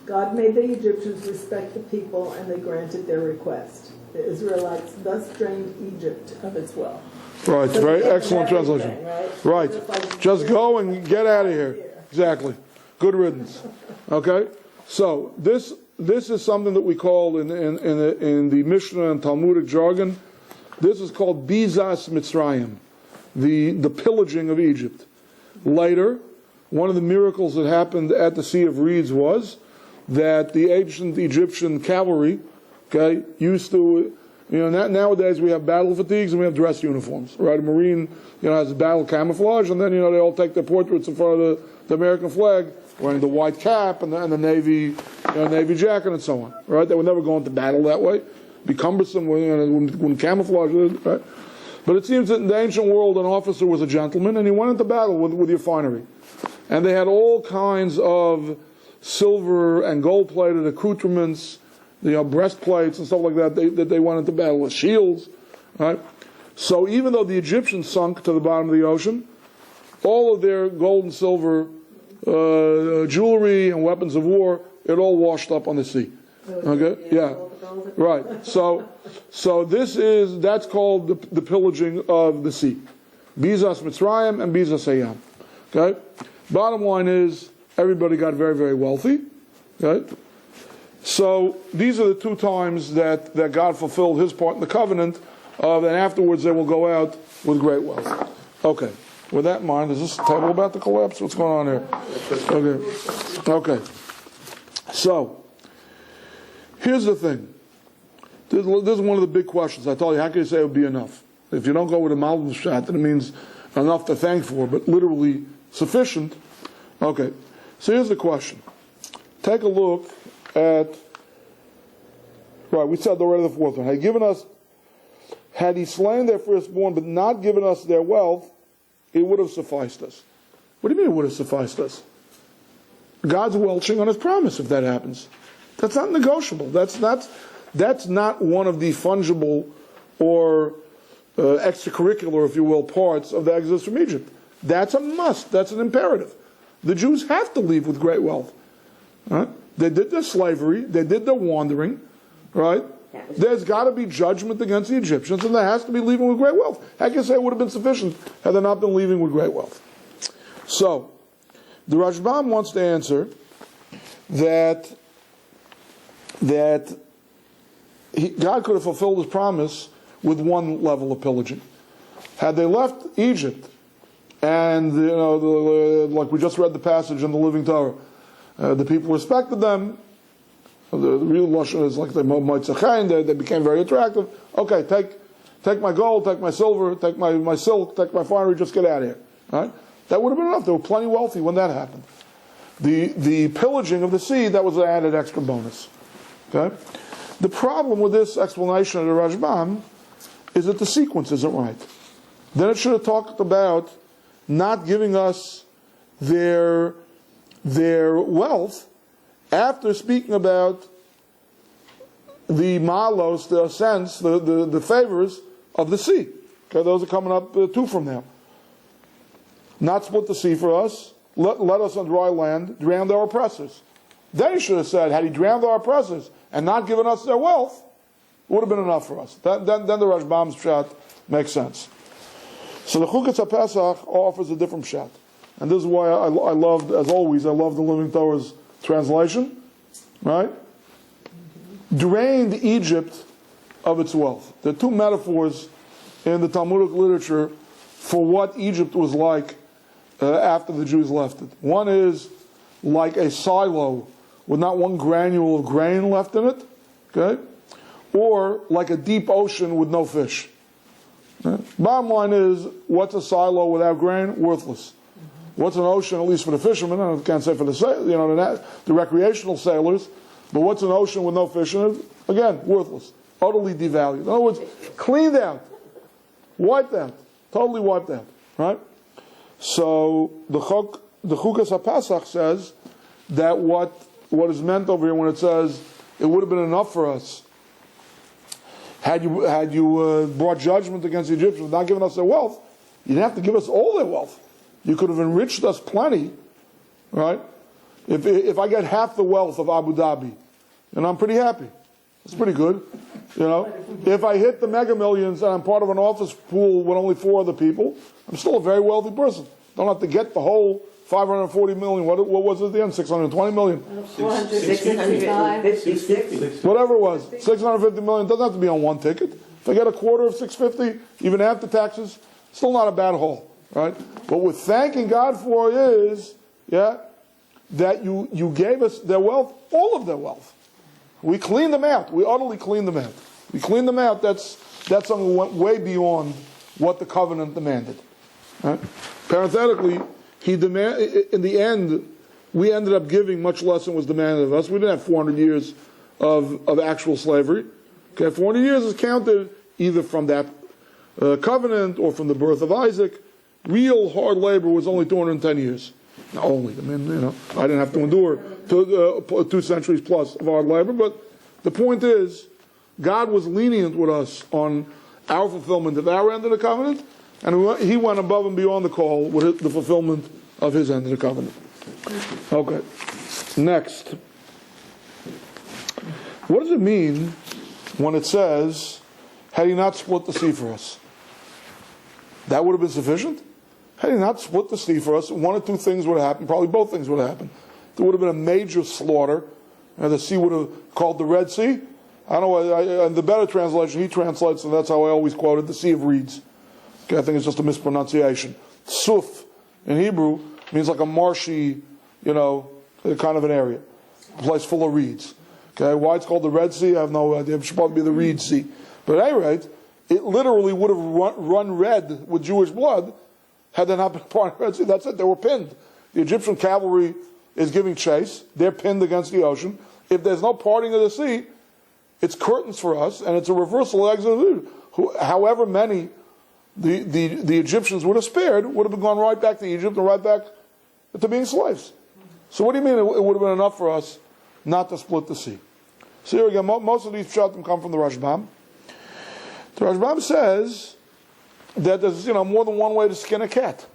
God made the Egyptians respect the people, and they granted their request. The Israelites thus drained Egypt of its wealth. Right, So very they had excellent everything, translation. right? Right, just go and get out of here. Exactly. Good riddance. Okay, so this is something that we call in the Mishnah and Talmudic jargon. This is called Bizas Mitzrayim, the pillaging of Egypt. Later, one of the miracles that happened at the Sea of Reeds was that the ancient Egyptian cavalry, used to, nowadays we have battle fatigues and we have dress uniforms, right? A Marine, has battle camouflage, and then, they all take their portraits in front of the American flag, wearing the white cap and the navy, navy jacket and so on, right? They would never go into battle that way. It'd be cumbersome, wouldn't camouflage it, right? But it seems that in the ancient world, an officer was a gentleman, and he went into battle with your finery. And they had all kinds of silver and gold-plated accoutrements, breastplates and stuff like that they went into battle with, shields, right? So even though the Egyptians sunk to the bottom of the ocean, all of their gold and silver jewelry and weapons of war, it all washed up on the sea. Okay, yeah, right. So that's called the pillaging of the sea. Bizas Mitzrayim and Bizas Hayam. Okay. Bottom line is everybody got very, very wealthy. Okay. So these are the two times that God fulfilled his part in the covenant, and afterwards they will go out with great wealth. Okay. With that in mind, is this table about to collapse? What's going on here? Okay. So, here's the thing. This is one of the big questions. I told you, how can you say it would be enough? If you don't go with a Malvin shot, then it means enough to thank for, but literally sufficient. Okay. So here's the question. Take a look at, right, we said already the fourth one. Had he slain their firstborn, but not given us their wealth, it would have sufficed us. What do you mean it would have sufficed us? God's welching on his promise if that happens. That's not negotiable. That's not one of the fungible or extracurricular, if you will, parts of the exodus from Egypt. That's a must. That's an imperative. The Jews have to leave with great wealth. Right? They did their slavery. They did their wandering. Right? There's got to be judgment against the Egyptians, and there has to be leaving with great wealth. How can you say it would have been sufficient had they not been leaving with great wealth? So, the Rashbam wants to answer that God could have fulfilled his promise with one level of pillaging. Had they left Egypt, and like we just read the passage in the Living Torah, the people respected them. The real lashon is like they became very attractive. Okay, take my gold, take my silver, take my silk, take my finery, just get out of here. Right? That would have been enough. They were plenty wealthy when that happened. The pillaging of the sea, that was an added extra bonus. Okay? The problem with this explanation of the Rashbam is that the sequence isn't right. Then it should have talked about not giving us their wealth after speaking about the malos, the ascents, the favors of the sea. Okay, those are coming up two from now. Not split the sea for us, let us on dry land, drown their oppressors. Then he should have said, had he drowned our oppressors and not given us their wealth, it would have been enough for us. Then the Rashbam's pshat makes sense. So the Chukas HaPesach offers a different pshat. And this is why I loved, as always, I love the Living Torah's translation. Right? Drained Egypt of its wealth. There are two metaphors in the Talmudic literature for what Egypt was like after the Jews left it. One is like a silo with not one granule of grain left in it, okay? Or like a deep ocean with no fish. Okay? Bottom line is, what's a silo without grain? Worthless. What's an ocean, at least for the fishermen? I can't say for the recreational sailors, but what's an ocean with no fish in it? Again, worthless. Utterly devalued. In other words, cleaned out. Wiped out. Totally wiped out. Right? So the Chukas HaPesach says that what is meant over here when it says it would have been enough for us had you brought judgment against the Egyptians, not giving us their wealth, you didn't have to give us all their wealth. You could have enriched us plenty, right? If I get half the wealth of Abu Dhabi, and I'm pretty happy. It's pretty good. If I hit the mega millions and I'm part of an office pool with only 4 other people, I'm still a very wealthy person. Don't have to get the whole 540 million. What was it at the end? 620 million. 656. Whatever it was. 650 million. Doesn't have to be on one ticket. If I get a quarter of 650, even after taxes, still not a bad haul. Right? What we're thanking God for is, that you gave us their wealth, all of their wealth. We cleaned them out. We utterly cleaned them out. We cleaned them out. That's something that went way beyond what the covenant demanded. Right? Parenthetically, in the end, we ended up giving much less than was demanded of us. We didn't have 400 years of actual slavery. Okay, 400 years is counted either from that covenant or from the birth of Isaac. Real hard labor was only 210 years. Not only, I didn't have to endure 2 centuries plus of hard labor, but the point is, God was lenient with us on our fulfillment of our end of the covenant, and He went above and beyond the call with the fulfillment of His end of the covenant. Okay, next. What does it mean when it says, had He not split the sea for us? That would have been sufficient? Had He not split the sea for us, one or two things would have happened. Probably both things would have happened. There would have been a major slaughter And the sea would have called the Red Sea. I don't know, in the better translation, he translates, and that's how I always quote it, the Sea of Reeds. Okay, I think it's just a mispronunciation. Suf, in Hebrew, means like a marshy, kind of an area. A place full of reeds. Okay, why it's called the Red Sea, I have no idea. It should probably be the Reed Sea. But at any rate, it literally would have run red with Jewish blood had there not been a part of the Red Sea. That's it, they were pinned. The Egyptian cavalry is giving chase. They're pinned against the ocean. If there's no parting of the sea, it's curtains for us, and it's a reversal of Exodus. However many the Egyptians would have spared would have gone right back to Egypt and right back to being slaves. So what do you mean it would have been enough for us not to split the sea? So here again, most of these pshatim come from the Rashbam. The Rashbam says that there's more than one way to skin a cat.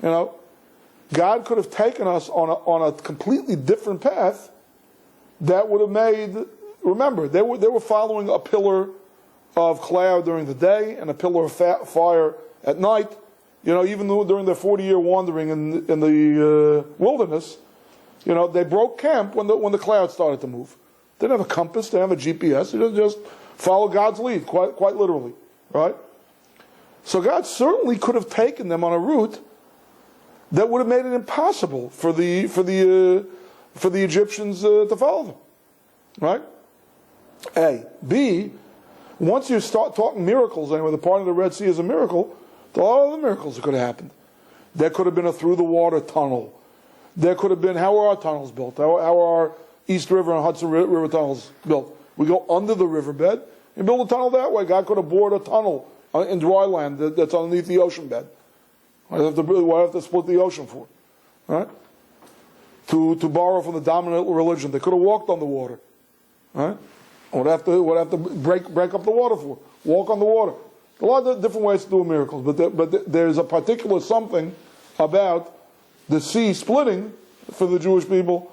God could have taken us on a completely different path that would have made. Remember, they were following a pillar of cloud during the day and a pillar of fire at night. Even during their 40-year wandering in the wilderness, they broke camp when the cloud started to move. They didn't have a compass, they didn't have a GPS. They just follow God's lead, quite literally, right? So God certainly could have taken them on a route that would have made it impossible for the Egyptians to follow them, right? A. B. Once you start talking miracles, anyway, the part of the Red Sea is a miracle. There are all other miracles that could have happened. There could have been a through the water tunnel. There could have been, how are our tunnels built? How are our East River and Hudson River tunnels built? We go under the riverbed and build a tunnel that way. God could have bored a tunnel in dry land that's underneath the ocean bed. Why do I have to split the ocean for? Right? To borrow from the dominant religion. They could have walked on the water. Right? What have to break up the water for? Walk on the water. A lot of different ways to do miracles, but there's a particular something about the sea splitting for the Jewish people,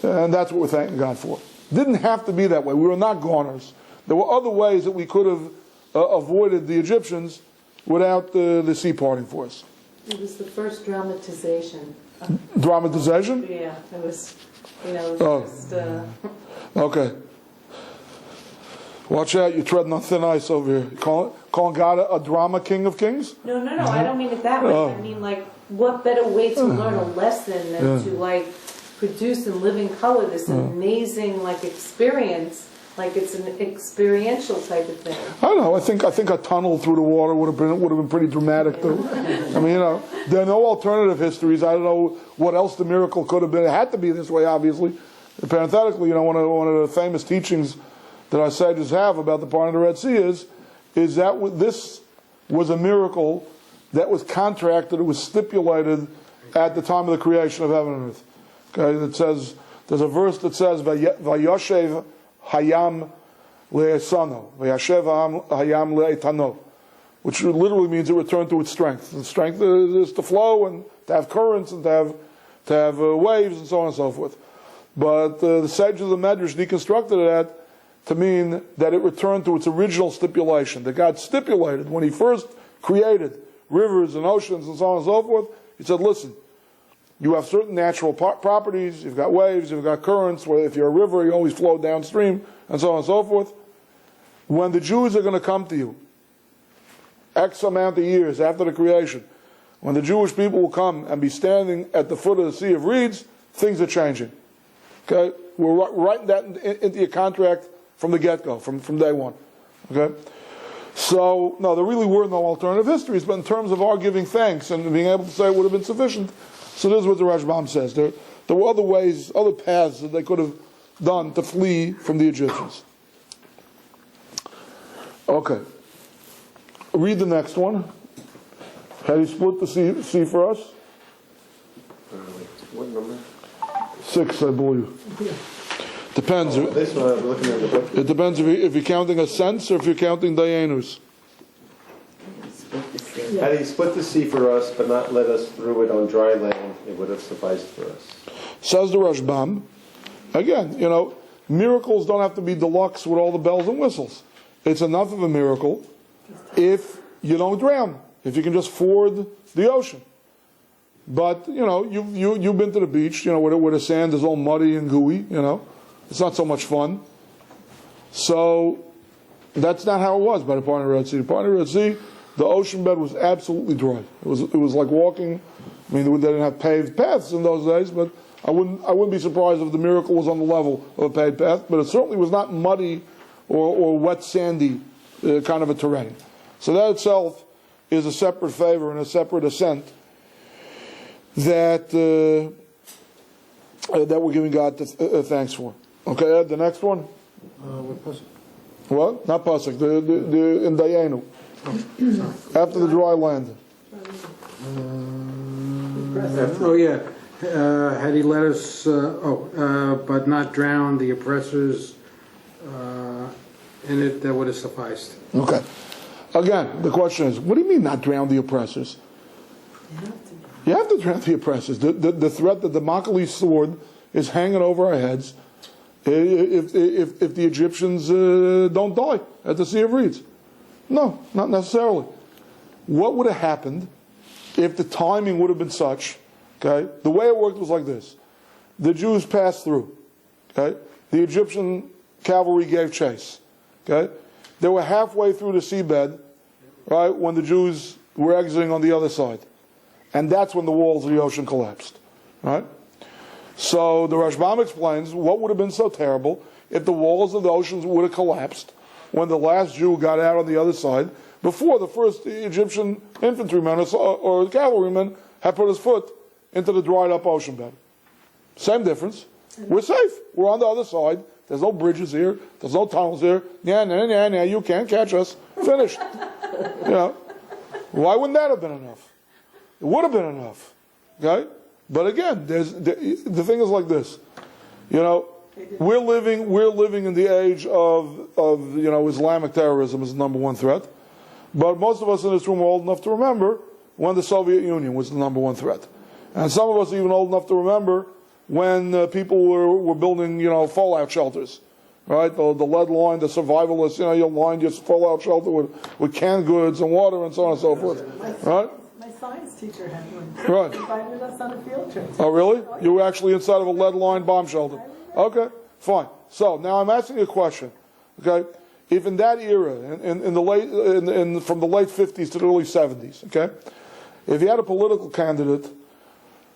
and that's what we're thanking God for. Didn't have to be that way. We were not goners. There were other ways that we could have avoided the Egyptians without the sea parting for us. It was the first dramatization. Dramatization? Yeah, it was, just... Okay. Watch out, you're treading on thin ice over here. Calling God a drama king of kings? No, I don't mean it that way. I mean, what better way to learn a lesson than to, produce and live in color this amazing, experience. It's an experiential type of thing. I don't know. I think a tunnel through the water would have been pretty dramatic too. I mean, there are no alternative histories. I don't know what else the miracle could have been. It had to be this way, obviously. Parenthetically, one of the famous teachings that our sages have about the part of the Red Sea is that this was a miracle that was contracted, it was stipulated at the time of the creation of heaven and earth. Okay, that says, there's a verse that says, Vayoshev hayam le'esano, Vayashev hayam le'etano, which literally means it returned to its strength. The strength is to flow and to have currents and to have waves and so on and so forth. But the sages of the Medrash deconstructed that to mean that it returned to its original stipulation, that God stipulated when He first created rivers and oceans and so on and so forth. He said, listen, you have certain natural properties, you've got waves, you've got currents, where if you're a river, you always flow downstream, and so on and so forth. When the Jews are going to come to you, X amount of years after the creation, when the Jewish people will come and be standing at the foot of the Sea of Reeds, things are changing. Okay? We're writing that into your contract from the get-go, from day one. Okay? So, no, there really were no alternative histories, but in terms of our giving thanks and being able to say it would have been sufficient, so this is what the Rashbam says. There were other ways, other paths that they could have done to flee from the Egyptians. Okay. Read the next one. Have you split the sea for us? What number? 6, I believe. Depends. This one I'm looking at the book. It depends if you're counting a cents or if you're counting Dayenus. Had He split the sea for us, but not led us through it on dry land, it would have sufficed for us. Says the Rashbam. Again, miracles don't have to be deluxe with all the bells and whistles. It's enough of a miracle if you don't drown, if you can just ford the ocean. But, you've been to the beach, where the sand is all muddy and gooey, It's not so much fun. So that's not how it was by the part of the Red Sea. The part of the Red Sea, the ocean bed was absolutely dry. It was like walking. I mean, they didn't have paved paths in those days, but I wouldn't be surprised if the miracle was on the level of a paved path. But it certainly was not muddy or wet, sandy kind of a terrain. So that itself is a separate favor and a separate ascent that we're giving God thanks for. Okay, Ed, the next one. What? Not Pasuk. In Dayenu. After the dry land. Had he let us, but not drown the oppressors in it, that would have sufficed. Okay. Again, the question is, what do you mean not drown the oppressors? You have to drown the oppressors. The threat that the Damocles sword is hanging over our heads if the Egyptians don't die at the Sea of Reeds. No, not necessarily. What would have happened if the timing would have been such? Okay, the way it worked was like this: the Jews passed through. Okay, the Egyptian cavalry gave chase. Okay, they were halfway through the seabed, right, when the Jews were exiting on the other side, and that's when the walls of the ocean collapsed. Right. So the Rashbam explains what would have been so terrible if the walls of the oceans would have collapsed when the last Jew got out on the other side before the first Egyptian infantryman or cavalryman had put his foot into the dried up ocean bed. Same difference. We're safe. We're on the other side. There's no bridges here. There's no tunnels here. Yeah, you can't catch us. Finished. Why wouldn't that have been enough? It would have been enough. Okay? But again, the thing is like this. We're living in the age of Islamic terrorism is the number one threat. But most of us in this room are old enough to remember when the Soviet Union was the number one threat. And some of us are even old enough to remember when people were building, fallout shelters, right? The lead line, the survivalists, you lined your fallout shelter with canned goods and water and so on and so forth, right? My science teacher had one. Right. He invited us on a field trip. Oh, really? You were actually inside of a lead-lined bomb shelter. Okay, fine. So now I'm asking you a question. Okay, if in that era, from the late 50s to the early 70s, okay, if you had a political candidate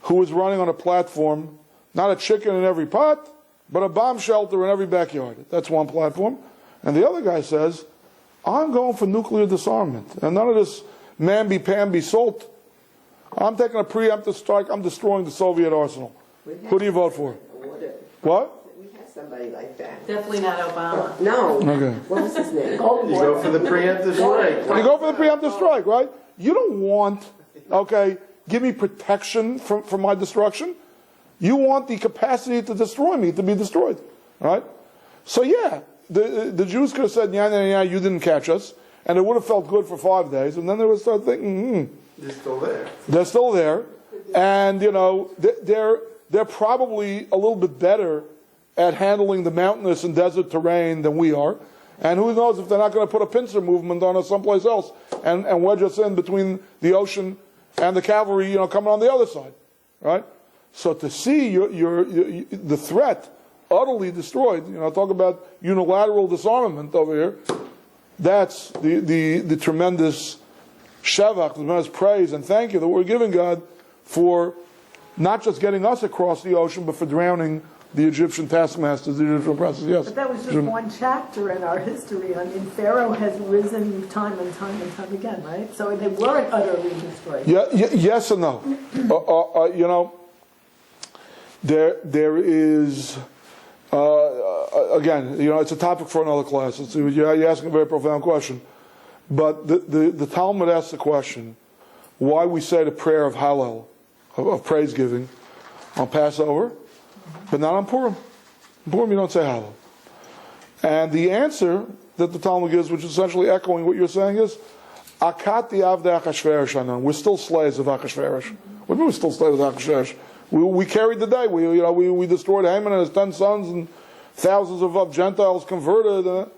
who was running on a platform, not a chicken in every pot, but a bomb shelter in every backyard. That's one platform. And the other guy says, I'm going for nuclear disarmament. And none of this mamby-pamby salt. I'm taking a preemptive strike. I'm destroying the Soviet arsenal. Who do you vote for? What? We had somebody like that. Definitely not Obama. No. Okay. What was his name? You go for the preemptive strike. You go for the preemptive strike, right? You don't want, give me protection from my destruction. You want the capacity to destroy me, to be destroyed, right? So yeah, the Jews could have said, yeah, you didn't catch us, and it would have felt good for 5 days, and then they would start thinking, They're still there. They're still there, and they're probably a little bit better at handling the mountainous and desert terrain than we are, and who knows if they're not going to put a pincer movement on us someplace else and wedge us in between the ocean and the cavalry, coming on the other side, right? So to see the threat utterly destroyed, talk about unilateral disarmament over here, that's the tremendous shevach, the tremendous praise and thank you that we're giving God for not just getting us across the ocean, but for drowning the Egyptian taskmasters, the Egyptian oppressors. Yes. But that was just one chapter in our history. I mean, Pharaoh has risen time and time and time again, right? So they weren't utterly destroyed. Yes and no. There is, again, it's a topic for another class. You're asking a very profound question. But the Talmud asks the question, why we say the prayer of Hallel, of praise giving, on Passover, but not on Purim. On Purim you don't say Hallel. And the answer that the Talmud gives, which is essentially echoing what you're saying, is, Akati avdei Achashverosh anan. We're still slaves of Achashverosh. What do you mean we're still slaves of Achashverosh? We carried the day. We destroyed Haman and his 10 sons, and thousands of Gentiles converted.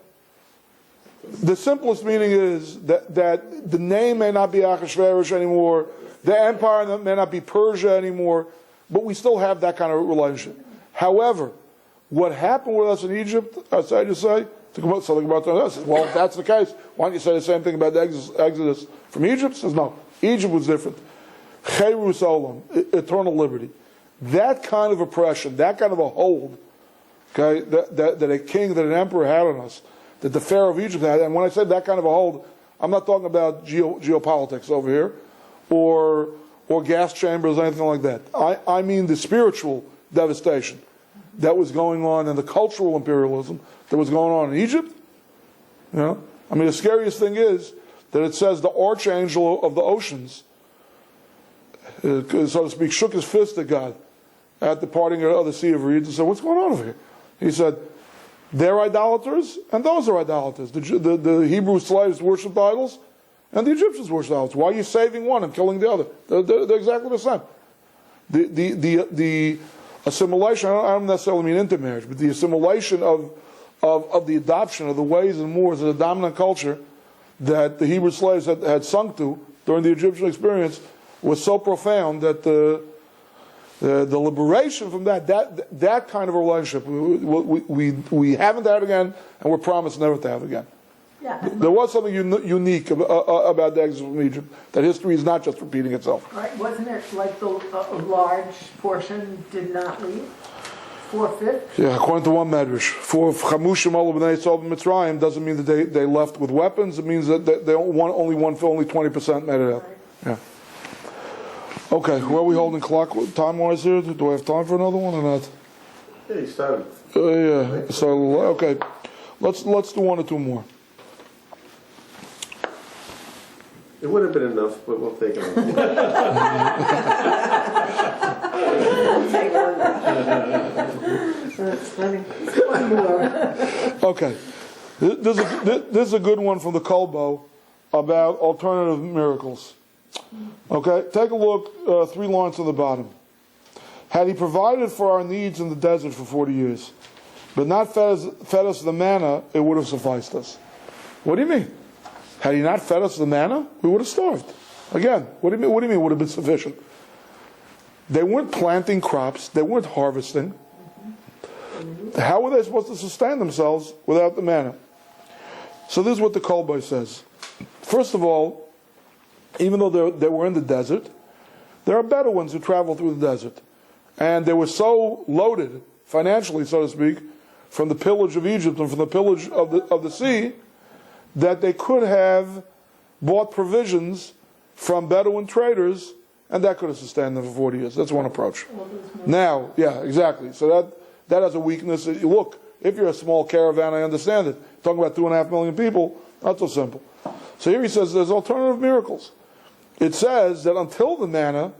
The simplest meaning is that the name may not be Achashverosh anymore, the empire may not be Persia anymore, but we still have that kind of relationship. However, what happened with us in Egypt, I just say, something about us. Well, if that's the case, why don't you say the same thing about the Exodus from Egypt? Says no, Egypt was different. Cherus olam, eternal liberty. That kind of oppression, that kind of a hold, okay, that a king, that an emperor had on us, that the Pharaoh of Egypt had. And when I said that kind of a hold, I'm not talking about geopolitics over here, or gas chambers, or anything like that. I mean the spiritual devastation that was going on, and the cultural imperialism that was going on in Egypt. You know, I mean, the scariest thing is that it says the archangel of the oceans, so to speak, shook his fist at God at the parting of the Sea of Reeds and said, "What's going on over here?" He said, "They're idolaters, and those are idolaters. The Hebrew slaves worshipped idols, and the Egyptians worshipped idols. Why are you saving one and killing the other? They're exactly the same." The assimilation, I don't necessarily mean intermarriage, but the assimilation of the adoption of the ways and mores of the dominant culture that the Hebrew slaves had sunk to during the Egyptian experience was so profound that the liberation from that kind of a relationship we haven't had again, and we're promised never to have again. Yeah. There was something unique about the exodus from Egypt, that history is not just repeating itself. Right, wasn't it like a large portion did not leave? 4/5? Yeah, according to one medrash, for Chamushim Ola B'nai Yisrael Mitzrayim doesn't mean that they left with weapons. It means that only 20% made it out. Yeah. Okay, where are we holding clock time-wise here? Do I have time for another one or not? Yeah, you started. Yeah. So okay, let's do one or two more. It would have been enough, but we'll take it. That's funny. One more. Okay, this is a good one from the Kolbo about alternative miracles. Okay, take a look, 3 lines on the bottom. Had he provided for our needs in the desert for 40 years, but not fed us the manna, it would have sufficed us. What do you mean? Had he not fed us the manna, we would have starved. Again, what do you mean it would have been sufficient? They weren't planting crops, they weren't harvesting. How were they supposed to sustain themselves without the manna? So this is what the Kolboy says. First of all, even though they were in the desert, there are Bedouins who travel through the desert. And they were so loaded, financially, so to speak, from the pillage of Egypt and from the pillage of the sea, that they could have bought provisions from Bedouin traders, and that could have sustained them for 40 years. That's one approach. Now, yeah, exactly. So that has a weakness. Look, if you're a small caravan, I understand it. Talking about 2.5 million people, not so simple. So here he says there's alternative miracles. It says that until the manna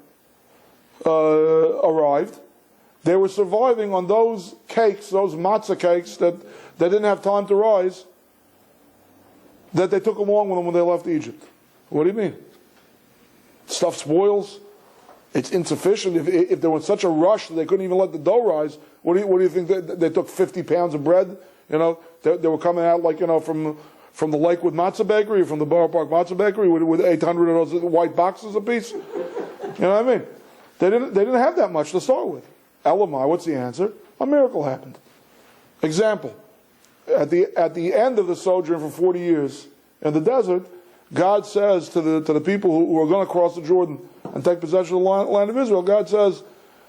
arrived, they were surviving on those cakes, those matzah cakes that they didn't have time to rise, that they took along with them when they left Egypt. What do you mean? Stuff spoils. It's insufficient. If they were in such a rush that they couldn't even let the dough rise, what do you think? They took 50 pounds of bread? You know, they were coming out like, you know, from the Lakewood Matzah Bakery, or from the Borough Park Matzah Bakery with 800 of those white boxes apiece. You know what I mean? They didn't have that much to start with. Elamai, what's the answer? A miracle happened. Example. At the end of the sojourn for 40 years in the desert, God says to the people who are going to cross the Jordan and take possession of the land of Israel, God says,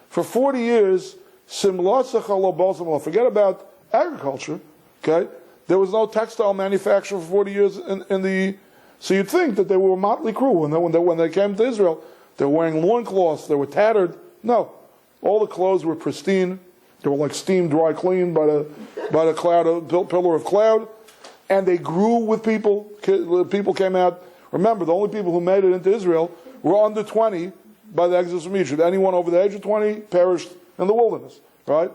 for 40 years, forget about agriculture, okay? There was no textile manufacture for 40 years in the... So you'd think that they were a motley crew, and when they came to Israel, they were wearing loincloths, they were tattered. No. All the clothes were pristine. They were like steamed, dry clean by the pillar of cloud. And they grew with people. People came out. Remember, the only people who made it into Israel were under 20 by the exodus from Egypt. Anyone over the age of 20 perished in the wilderness, right?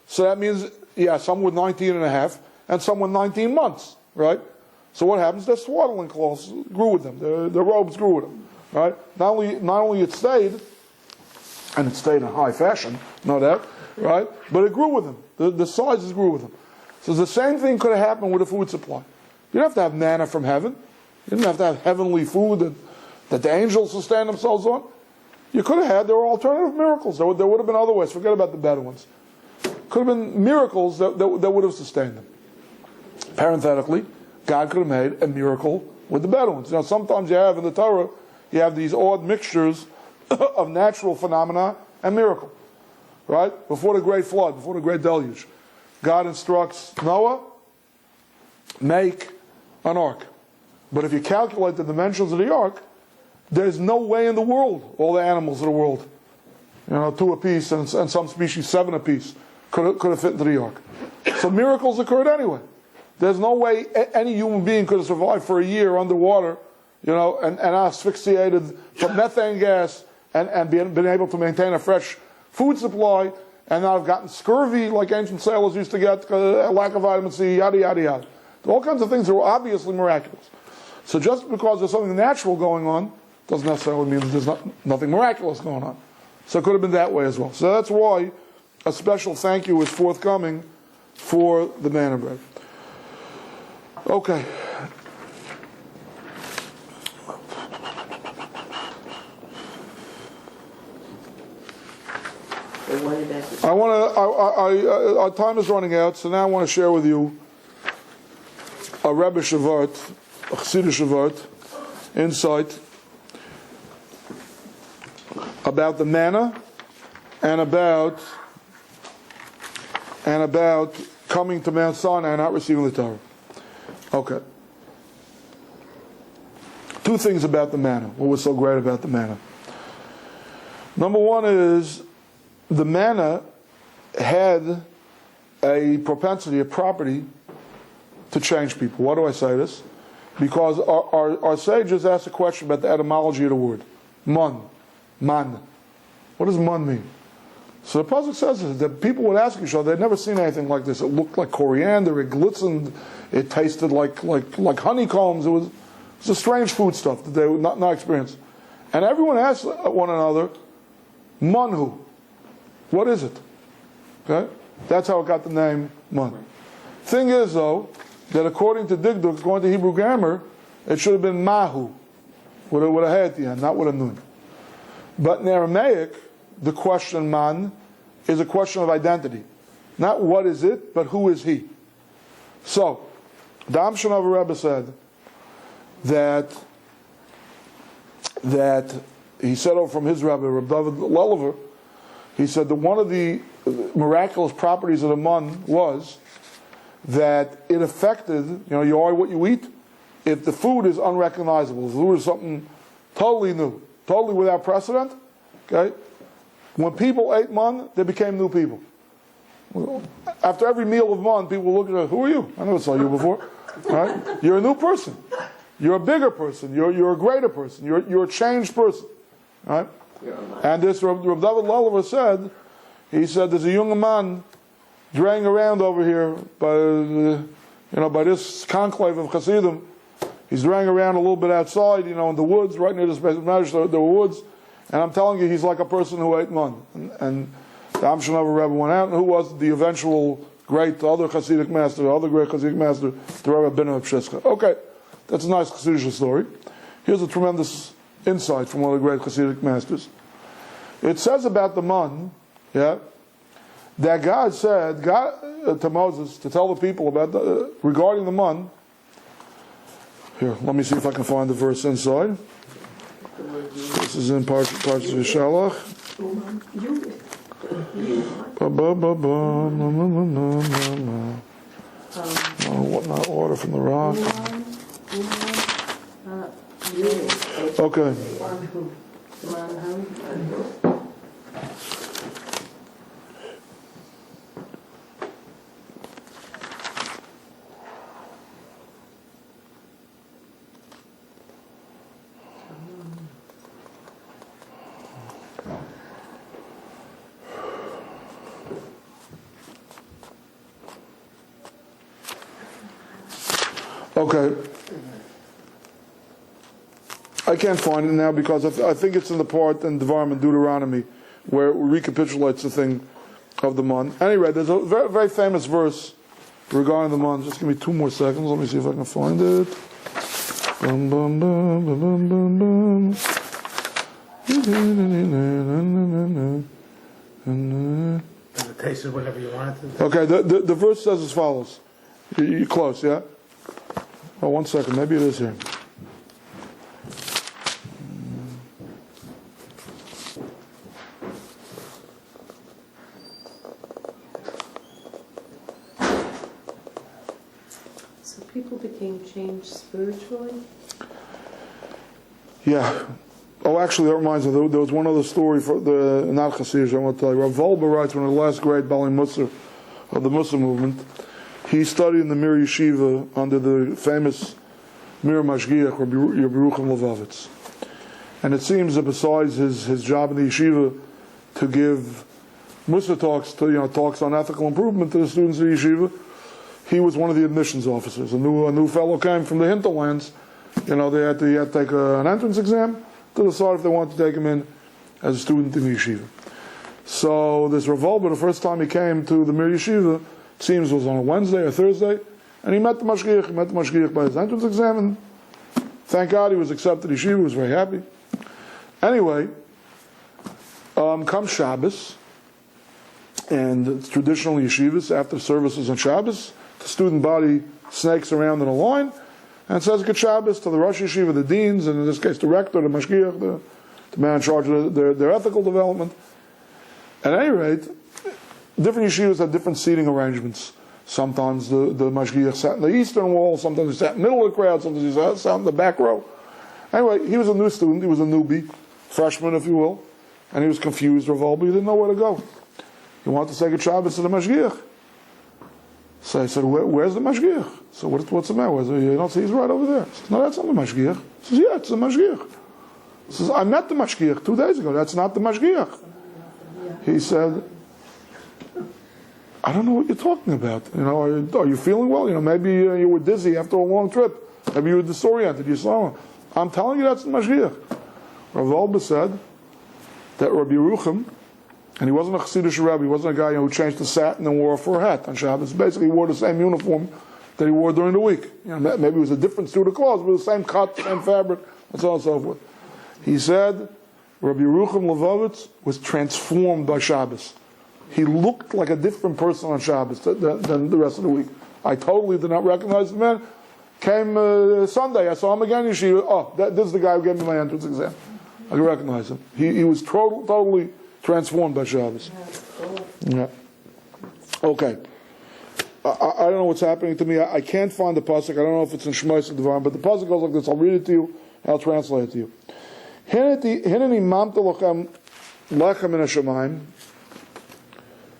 So that means, yeah, some were 19 and a half, and some were 19 months, right? So what happens? Their swaddling cloths grew with them. Their robes grew with them, right? Not only it stayed, and it stayed in high fashion, no doubt, right? But it grew with them. The sizes grew with them. So the same thing could have happened with a food supply. You don't have to have manna from heaven. You didn't have to have heavenly food that the angels sustain themselves on. You could have there were alternative miracles. There would have been other ways. Forget about the Bedouins. Could have been miracles that would have sustained them. Parenthetically, God could have made a miracle with the Bedouins. Sometimes you have in the Torah, you have these odd mixtures of natural phenomena and miracle. Right? Before the great flood, before the great deluge, God instructs Noah, make an ark. But if you calculate the dimensions of the ark, there's no way in the world all the animals of the world, 2 apiece, and some species 7 apiece, could have fit into the ark. So miracles occurred anyway. There's no way any human being could have survived for a year underwater, and asphyxiated from methane gas and been able to maintain a fresh food supply, and not have gotten scurvy like ancient sailors used to get, lack of vitamin C, yada, yada, yada. All kinds of things that were obviously miraculous. So just because there's something natural going on, doesn't necessarily mean that there's nothing miraculous going on. So it could have been that way as well. So that's why a special thank you is forthcoming for the manna bread. Okay. Our time is running out, so now I want to share with you a Rabbi Schwartz, a Chassidic Schwartz, insight about the manna and about coming to Mount Sinai and not receiving the Torah. Okay. 2 things about the manna. What was so great about the manna? Number 1 is the manna had a propensity, a property to change people. Why do I say this? Because our sages asked a question about the etymology of the word. Man. What does man mean? So the pasuk says that people would ask each other, they'd never seen anything like this. It looked like coriander, it glistened, it tasted like honeycombs. It was a strange foodstuff that they would not experience. And everyone asked one another, manhu, what is it? Okay? That's how it got the name man. Thing is, though, that according to Digduk, according to Hebrew grammar, it should have been mahu, with a hay at the end, not with a nun. But in Aramaic, the question man is a question of identity. Not what is it, but who is he. So, the Amshanav Rebbe said that he said from his Rabbi, Rabbi Dovid, he said that one of the miraculous properties of the man was that it affected, you are what you eat. If the food is unrecognizable, if the food is something totally new, totally without precedent, okay? When people ate man, they became new people. After every meal of man, people look at it, who are you? I never saw you before. Right? You're a new person. You're a bigger person. You're a greater person. You're a changed person. Right? And this Rabbi David Lelever said, he said there's a young man draying around over here by this conclave of Hasidim. He's draying around a little bit outside, in the woods, right near this place. There were woods. And I'm telling you, he's like a person who ate man. And the Amshanav Rebbe went out, and who was the eventual great other Hasidic master, the other great Hasidic master, the Rabbi Ben Pshiska. Okay, that's a nice Hasidic story. Here's a tremendous insight from one of the great Hasidic masters. It says about the man, that God said to Moses to tell the people about regarding the man. Here, let me see if I can find the verse inside. This is in parts of Shalach. Not water from the rock. Okay. Okay. I can't find it now because I think it's in the part in Devarim and Deuteronomy where it recapitulates the thing of the man. Anyway, there's a very, very famous verse regarding the man. Just give me 2 more seconds. Let me see if I can find it. Bum, bum, bum, bum, bum, bum, bum. Does it said whatever you wanted to. Okay, the verse says as follows. You're close, yeah? Oh, 1 second, maybe it is here. So people became changed spiritually? Yeah. Oh, actually, that reminds me. There was one other story for the not Hasidic I want to tell you. Rav Volba writes, one of the last great Bali Musar of the Muslim movement. He studied in the Mir Yeshiva under the famous Mir Mashgiach, Rabbi Yerucham Levovitz. And it seems that besides his job in the yeshiva to give Musar talks, talks on ethical improvement to the students of the yeshiva, he was one of the admissions officers. A new fellow came from the hinterlands. They had to take an entrance exam to decide if they wanted to take him in as a student in the yeshiva. So this Rav Volba, the first time he came to the Mir Yeshiva, it seems was on a Wednesday or Thursday, and he met the Mashgiach. He met the Mashgiach by his entrance exam, and thank God he was accepted yeshiva. He was very happy. Anyway, comes Shabbos, and traditional yeshivas, after services on Shabbos, the student body snakes around in a line and says good Shabbos to the Rosh Yeshiva, the deans, and in this case the rector, the Mashgiach, the man in charge of their ethical development. At any rate, different yeshivas have different seating arrangements. Sometimes the Mashgiach sat in the eastern wall, sometimes he sat in the middle of the crowd, sometimes he sat in the back row. Anyway, he was a new student, he was a newbie, freshman if you will, and he was confused, Rav, he didn't know where to go. He wanted to say good Shabbos to the Mashgiach. So I said, where's the Mashgiach? So what's the matter? You don't see he's right over there. He says, no, that's not the Mashgiach. He says, yeah, it's the Mashgiach. He says, I met the Mashgiach 2 days ago. That's not the Mashgiach. He said, I don't know what you're talking about. Are you feeling well? Maybe you were dizzy after a long trip. Maybe you were disoriented. You saw him. I'm telling you, that's the Mashgiach. Rav Volba said that Rabbi Yerucham, and he wasn't a Chassidish Rabbi, he wasn't a guy who changed the satin and wore a fur hat on Shabbos. Basically, he wore the same uniform that he wore during the week. Maybe it was a different suit of clothes, but the same cut, same fabric, and so on and so forth. He said Rabbi Yerucham Levovitz was transformed by Shabbos. He looked like a different person on Shabbos than the rest of the week. I totally did not recognize the man. Came Sunday, I saw him again in Yeshiva. Oh, this is the guy who gave me my entrance exam. I can recognize him. He was totally transformed by Shabbos. Yeah. Okay. I don't know what's happening to me. I can't find the pasuk. I don't know if it's in Shmos or Devarim, but the pasuk goes like this. I'll read it to you, and I'll translate it to you. Hineni mamta lochem lechem min hashamayim.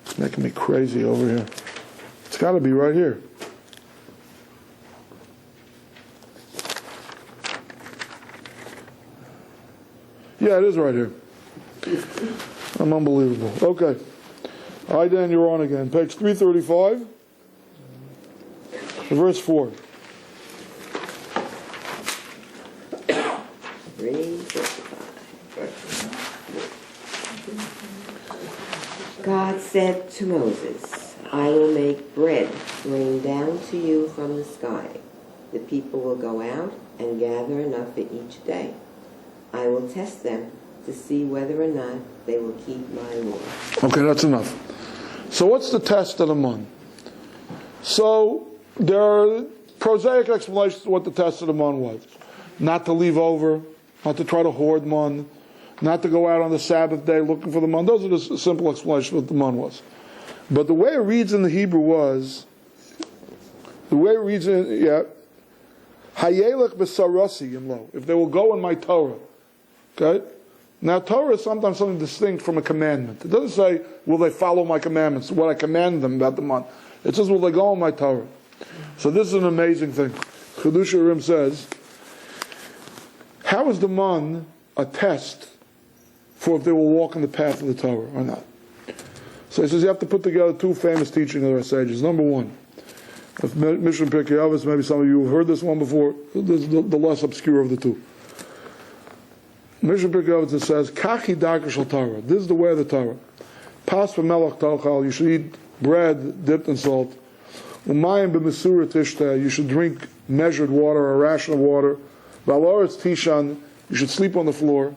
It's making me crazy over here. It's got to be right here. Yeah, it is right here. I'm unbelievable. Okay. All right, Dan, you're on again. Page 335, verse 4. 3:35. God said to Moses, I will make bread rain down to you from the sky. The people will go out and gather enough for each day. I will test them to see whether or not they will keep my law. Okay, that's enough. So what's the test of the mun? So there are prosaic explanations of what the test of the mun was. Not to leave over, not to try to hoard mun, not to go out on the Sabbath day looking for the mun. Those are the simple explanations of what the mun was. But the way it reads in the Hebrew was, Hayelech b'sarasi yimlo, if they will go in my Torah. Okay? Now, Torah is sometimes something distinct from a commandment. It doesn't say, will they follow my commandments, what I command them about the month. It says, will they go in my Torah? So this is an amazing thing. Chidush Urim says, how is the mun a test for if they will walk in the path of the Torah or not? So he says you have to put together two famous teachings of our sages. Number one, of Mishnah Pirkei Avos, maybe some of you have heard this one before, this is the less obscure of the two. Mishnah Pirkei Avos says, Kachi darka shel Torah. This is the way of the Torah. Pas v'melach tochal. You should eat bread dipped in salt. Umayim b'mesura tishta. You should drink measured water, a ration of water. V'aloretz tishan. You should sleep on the floor.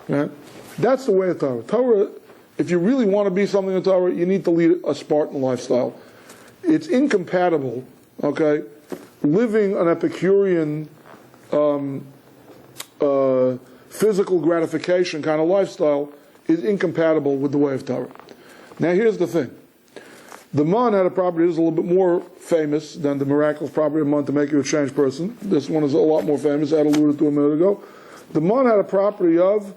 Right? That's the way of Torah. if you really want to be something in Torah, you need to lead a Spartan lifestyle. It's incompatible, okay, living an Epicurean physical gratification kind of lifestyle is incompatible with the way of Torah. Now here's the thing. The man had a property that is a little bit more famous than the miraculous property of man to make you a changed person. This one is a lot more famous, I had alluded to a minute ago. The man had a property of,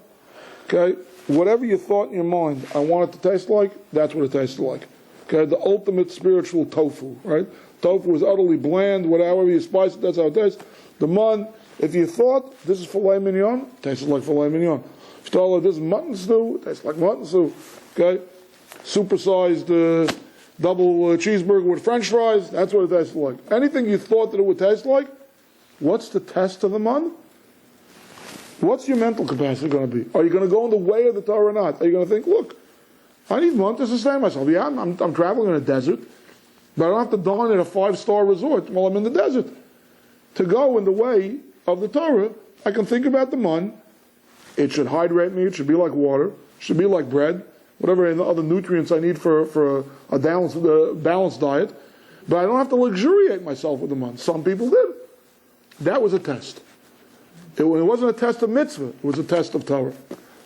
okay, whatever you thought in your mind, I want it to taste like, that's what it tasted like. Okay, the ultimate spiritual tofu, right? Tofu is utterly bland, whatever you spice it, that's how it tastes. The man, if you thought this is filet mignon, it tastes like filet mignon. If you thought this is mutton stew, it tastes like mutton stew. Okay, supersized double cheeseburger with French fries, that's what it tastes like. Anything you thought that it would taste like, what's the test of the man? What's your mental capacity going to be? Are you going to go in the way of the Torah or not? Are you going to think, look, I need money to sustain myself. Yeah, I'm traveling in a desert, but I don't have to dine at a 5-star resort while I'm in the desert. To go in the way of the Torah, I can think about the man. It should hydrate me. It should be like water. It should be like bread. Whatever other nutrients I need for a balanced diet. But I don't have to luxuriate myself with the man. Some people did. That was a test. It wasn't a test of mitzvah. It was a test of Torah.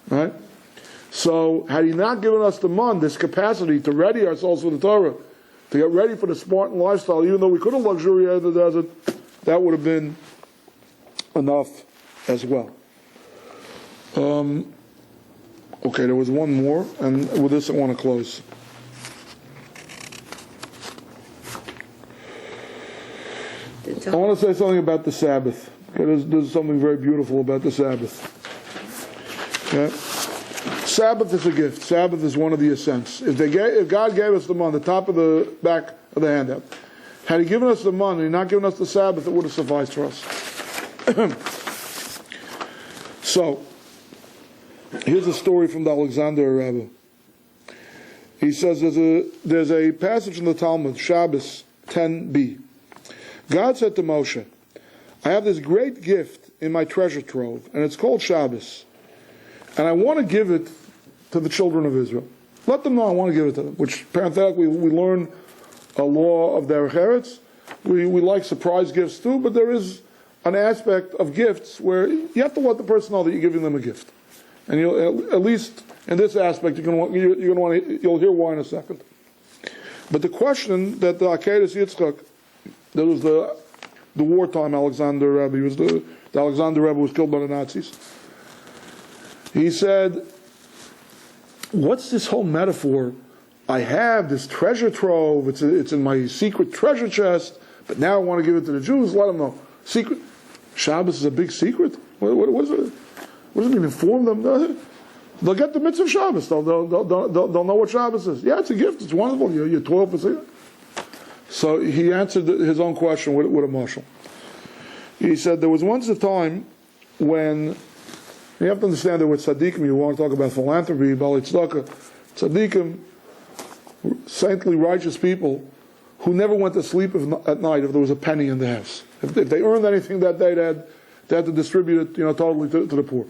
Right? So, had he not given us the man, this capacity to ready ourselves for the Torah, to get ready for the Spartan lifestyle, even though we could have luxuriated in the desert, that would have been enough as well. Okay, there was one more, and with this I want to close. I want to say something about the Sabbath. Okay, there's something very beautiful about the Sabbath. Okay? Sabbath is a gift. Sabbath is one of the ascents. If God gave us the month, the top of the back of the handout, had He given us the month and not given us the Sabbath, it would have sufficed for us. So, here's a story from the Alexander Rabbi. He says there's a passage in the Talmud, Shabbos 10b. God said to Moshe, I have this great gift in my treasure trove, and it's called Shabbos. And I want to give it to the children of Israel. Let them know I want to give it to them. Which, parenthetically, we learn a law of Derech Eretz. We like surprise gifts too, but there is an aspect of gifts where you have to let the person know that you're giving them a gift. And you'll, at least in this aspect, you'll hear why in a second. But the question that the Akedas Yitzchak, that was the wartime Alexander Rabbi, was the Alexander Rebbe was killed by the Nazis. He said, what's this whole metaphor? I have this treasure trove, it's in my secret treasure chest, but now I want to give it to the Jews. Let them know. Secret. Shabbos is a big secret? What is it? What does it mean? Inform them? They'll get the mitzvah of Shabbos. They'll know what Shabbos is. Yeah, it's a gift. It's wonderful. You're 12 for it. So he answered his own question with a mashal. He said there was once a time when, you have to understand that with tzaddikim, you want to talk about philanthropy, bali tzedakah, tzaddikim, saintly, righteous people who never went to sleep at night if there was a penny in the house. If they earned anything that day, they had to distribute it, totally to the poor.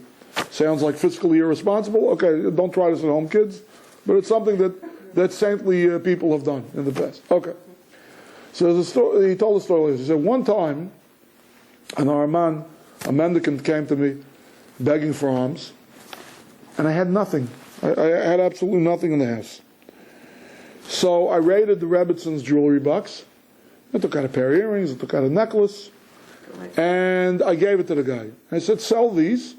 Sounds like fiscally irresponsible. Okay, don't try this at home, kids. But it's something that saintly people have done in the past. Okay. So there's a story, he told the story like this. He said, one time, an Arman, a mendicant, came to me begging for alms, and I had nothing. I had absolutely nothing in the house. So I raided the Rebbitzins' jewelry box. I took out a pair of earrings, I took out a necklace, and I gave it to the guy. I said, sell these,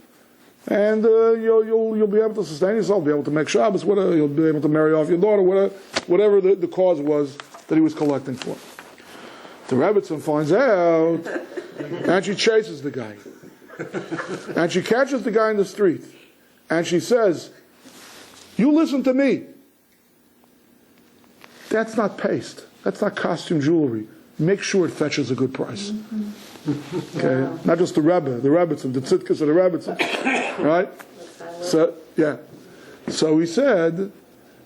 and you'll be able to sustain yourself, be able to make Shabbos, whatever, you'll be able to marry off your daughter, whatever the cause was that he was collecting for. The Rebbitzin finds out, and she chases the guy. And she catches the guy in the street, and she says, you listen to me. That's not paste. That's not costume jewelry. Make sure it fetches a good price. Okay, wow. Not just the Rebbe, the Rebbitzin, the tzidkas of the Rebbitzin, right? So yeah. So he said,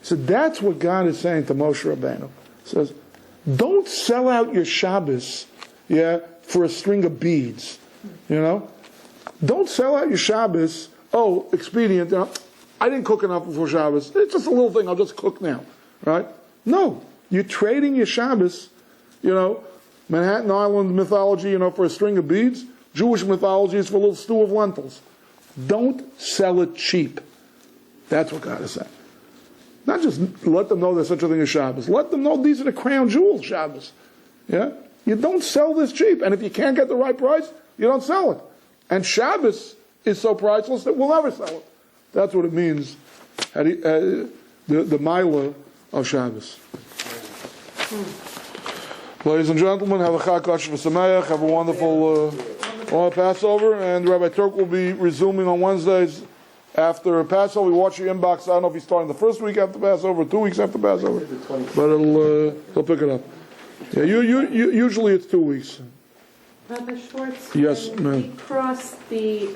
that's what God is saying to Moshe Rabbeinu. He says, don't sell out your Shabbos, for a string of beads. Don't sell out your Shabbos. Oh, expedient. I didn't cook enough before Shabbos. It's just a little thing. I'll just cook now, right? No, you're trading your Shabbos. Manhattan Island mythology, for a string of beads. Jewish mythology is for a little stew of lentils. Don't sell it cheap. That's what God is saying. Not just let them know there's such a thing as Shabbos. Let them know these are the crown jewels, Shabbos. Yeah? You don't sell this cheap. And if you can't get the right price, you don't sell it. And Shabbos is so priceless that we'll never sell it. That's what it means, the Mila of Shabbos. Ladies and gentlemen, have a Chag Kosher v'Sameach, have a wonderful Passover, and Rabbi Turk will be resuming on Wednesdays after Passover. We watch your inbox. I don't know if he's starting the first week after Passover or 2 weeks after Passover, but he'll pick it up. Yeah, usually it's 2 weeks. Rabbi Schwartz, Yes, when ma'am. we crossed the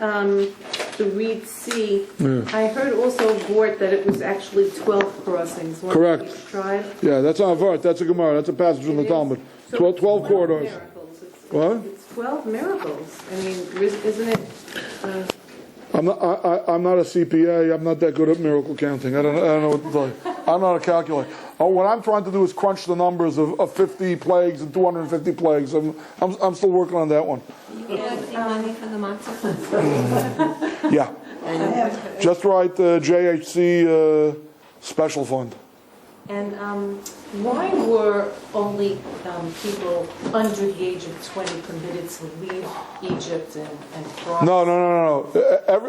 Reed Sea, Yeah. I heard also Vort that it was actually 12 crossings. One Correct. for each tribe. Yeah, that's not a Vart, that's a Gemara, that's a passage in the It is. Talmud. So 12 it's corridors. miracles. What? It's 12 miracles. I mean, isn't it? I'm not a CPA. I'm not that good at miracle counting. I don't know what to tell you. I'm not a calculator. What I'm trying to do is crunch the numbers of 50 plagues and 250 plagues. I'm still working on that one. Money for the matzah? Yeah. Just write JHC special fund. And why were only people under the age of 20 permitted to leave Egypt and cross? No.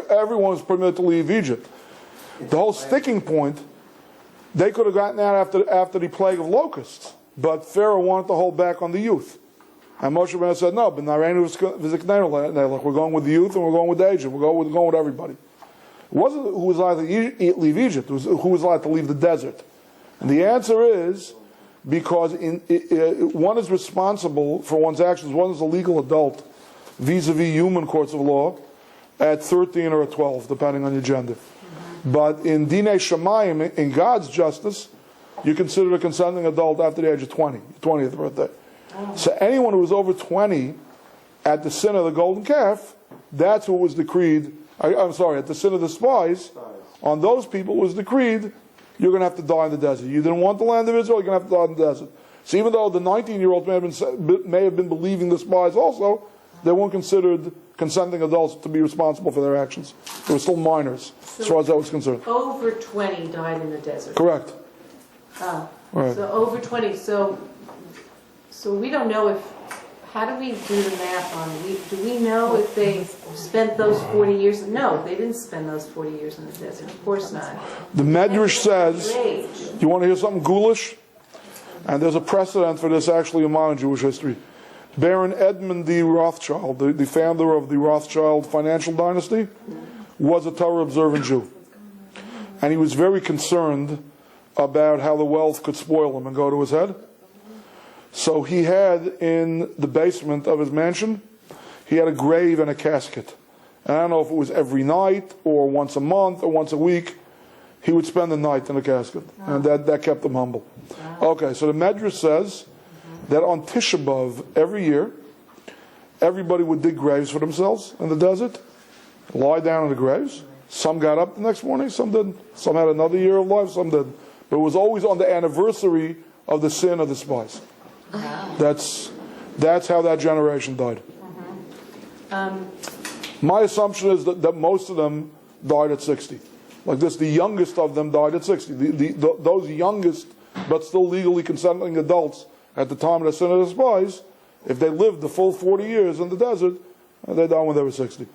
Everyone was permitted to leave Egypt. The whole sticking point, they could have gotten out after the plague of locusts, but Pharaoh wanted to hold back on the youth. And Moshe Rabbeinu said, no, but we're going with the youth and we're going with the aged. We're going with everybody. It wasn't who was allowed to leave Egypt, it was who was allowed to leave the desert. And the answer is because one is responsible for one's actions. One is a legal adult vis-a-vis human courts of law at 13 or at 12, depending on your gender. But in Dinei Shamayim, in God's justice, you consider a consenting adult after the age of 20, 20th birthday. So anyone who was over 20 at the sin of the golden calf, that's what was decreed. At the sin of the spies, on those people was decreed, you're going to have to die in the desert. You didn't want the land of Israel, you're going to have to die in the desert. So even though the 19-year-olds may have been believing the spies also, they weren't considered consenting adults to be responsible for their actions. They were still minors, as far as that was concerned. Over 20 died in the desert. Correct. Right. So over 20. So we don't know if. How do we do the math on it? Do we know if they spent those 40 years? No, they didn't spend those 40 years in the desert. Of course not. The Medrash says, you want to hear something ghoulish? And there's a precedent for this actually in modern Jewish history. Baron Edmund D. Rothschild, the founder of the Rothschild financial dynasty, was a Torah-observant Jew. And he was very concerned about how the wealth could spoil him and go to his head. So he had in the basement of his mansion, he had a grave and a casket. And I don't know if it was every night or once a month or once a week, he would spend the night in the casket. And that kept him humble. Okay, so the Medrash says that on Tisha B'Av every year, everybody would dig graves for themselves in the desert, lie down in the graves. Some got up the next morning, some didn't. Some had another year of life, some didn't. But it was always on the anniversary of the sin of the spies. That's how that generation died. My assumption is that most of them died at 60. Like this, the youngest of them died at 60. Those youngest, but still legally consenting adults at the time of the sin of the spies, if they lived the full 40 years in the desert, they died when they were 60.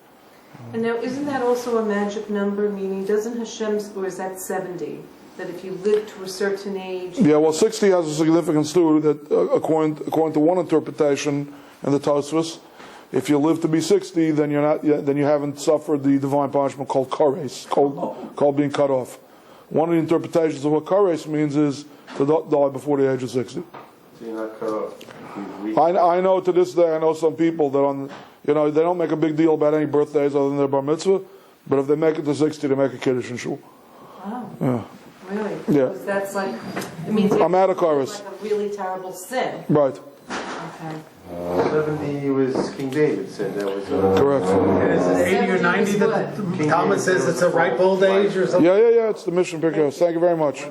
And now, isn't that also a magic number? Meaning, doesn't Hashem's, or is that 70? That if you live to a certain age... Yeah, well, 60 has a significance too, that according to one interpretation in the Tosfos, if you live to be 60, then you haven't suffered the divine punishment called kares, called being cut off. One of the interpretations of what kares means is to die before the age of 60. So you're not cut off. I know to this day, I know some people that they don't make a big deal about any birthdays other than their bar mitzvah, but if they make it to 60, they make a kiddush in shul. Wow. Yeah. Really? Yeah. Because that's like, it means I'm out of chorus. like a really terrible sin. Right. Okay. 70 was King David said that was. Correct. And is it 80 or 90 that the Talmud says it's a ripe old age or something? Yeah, it's the mission picture. Thank you very much.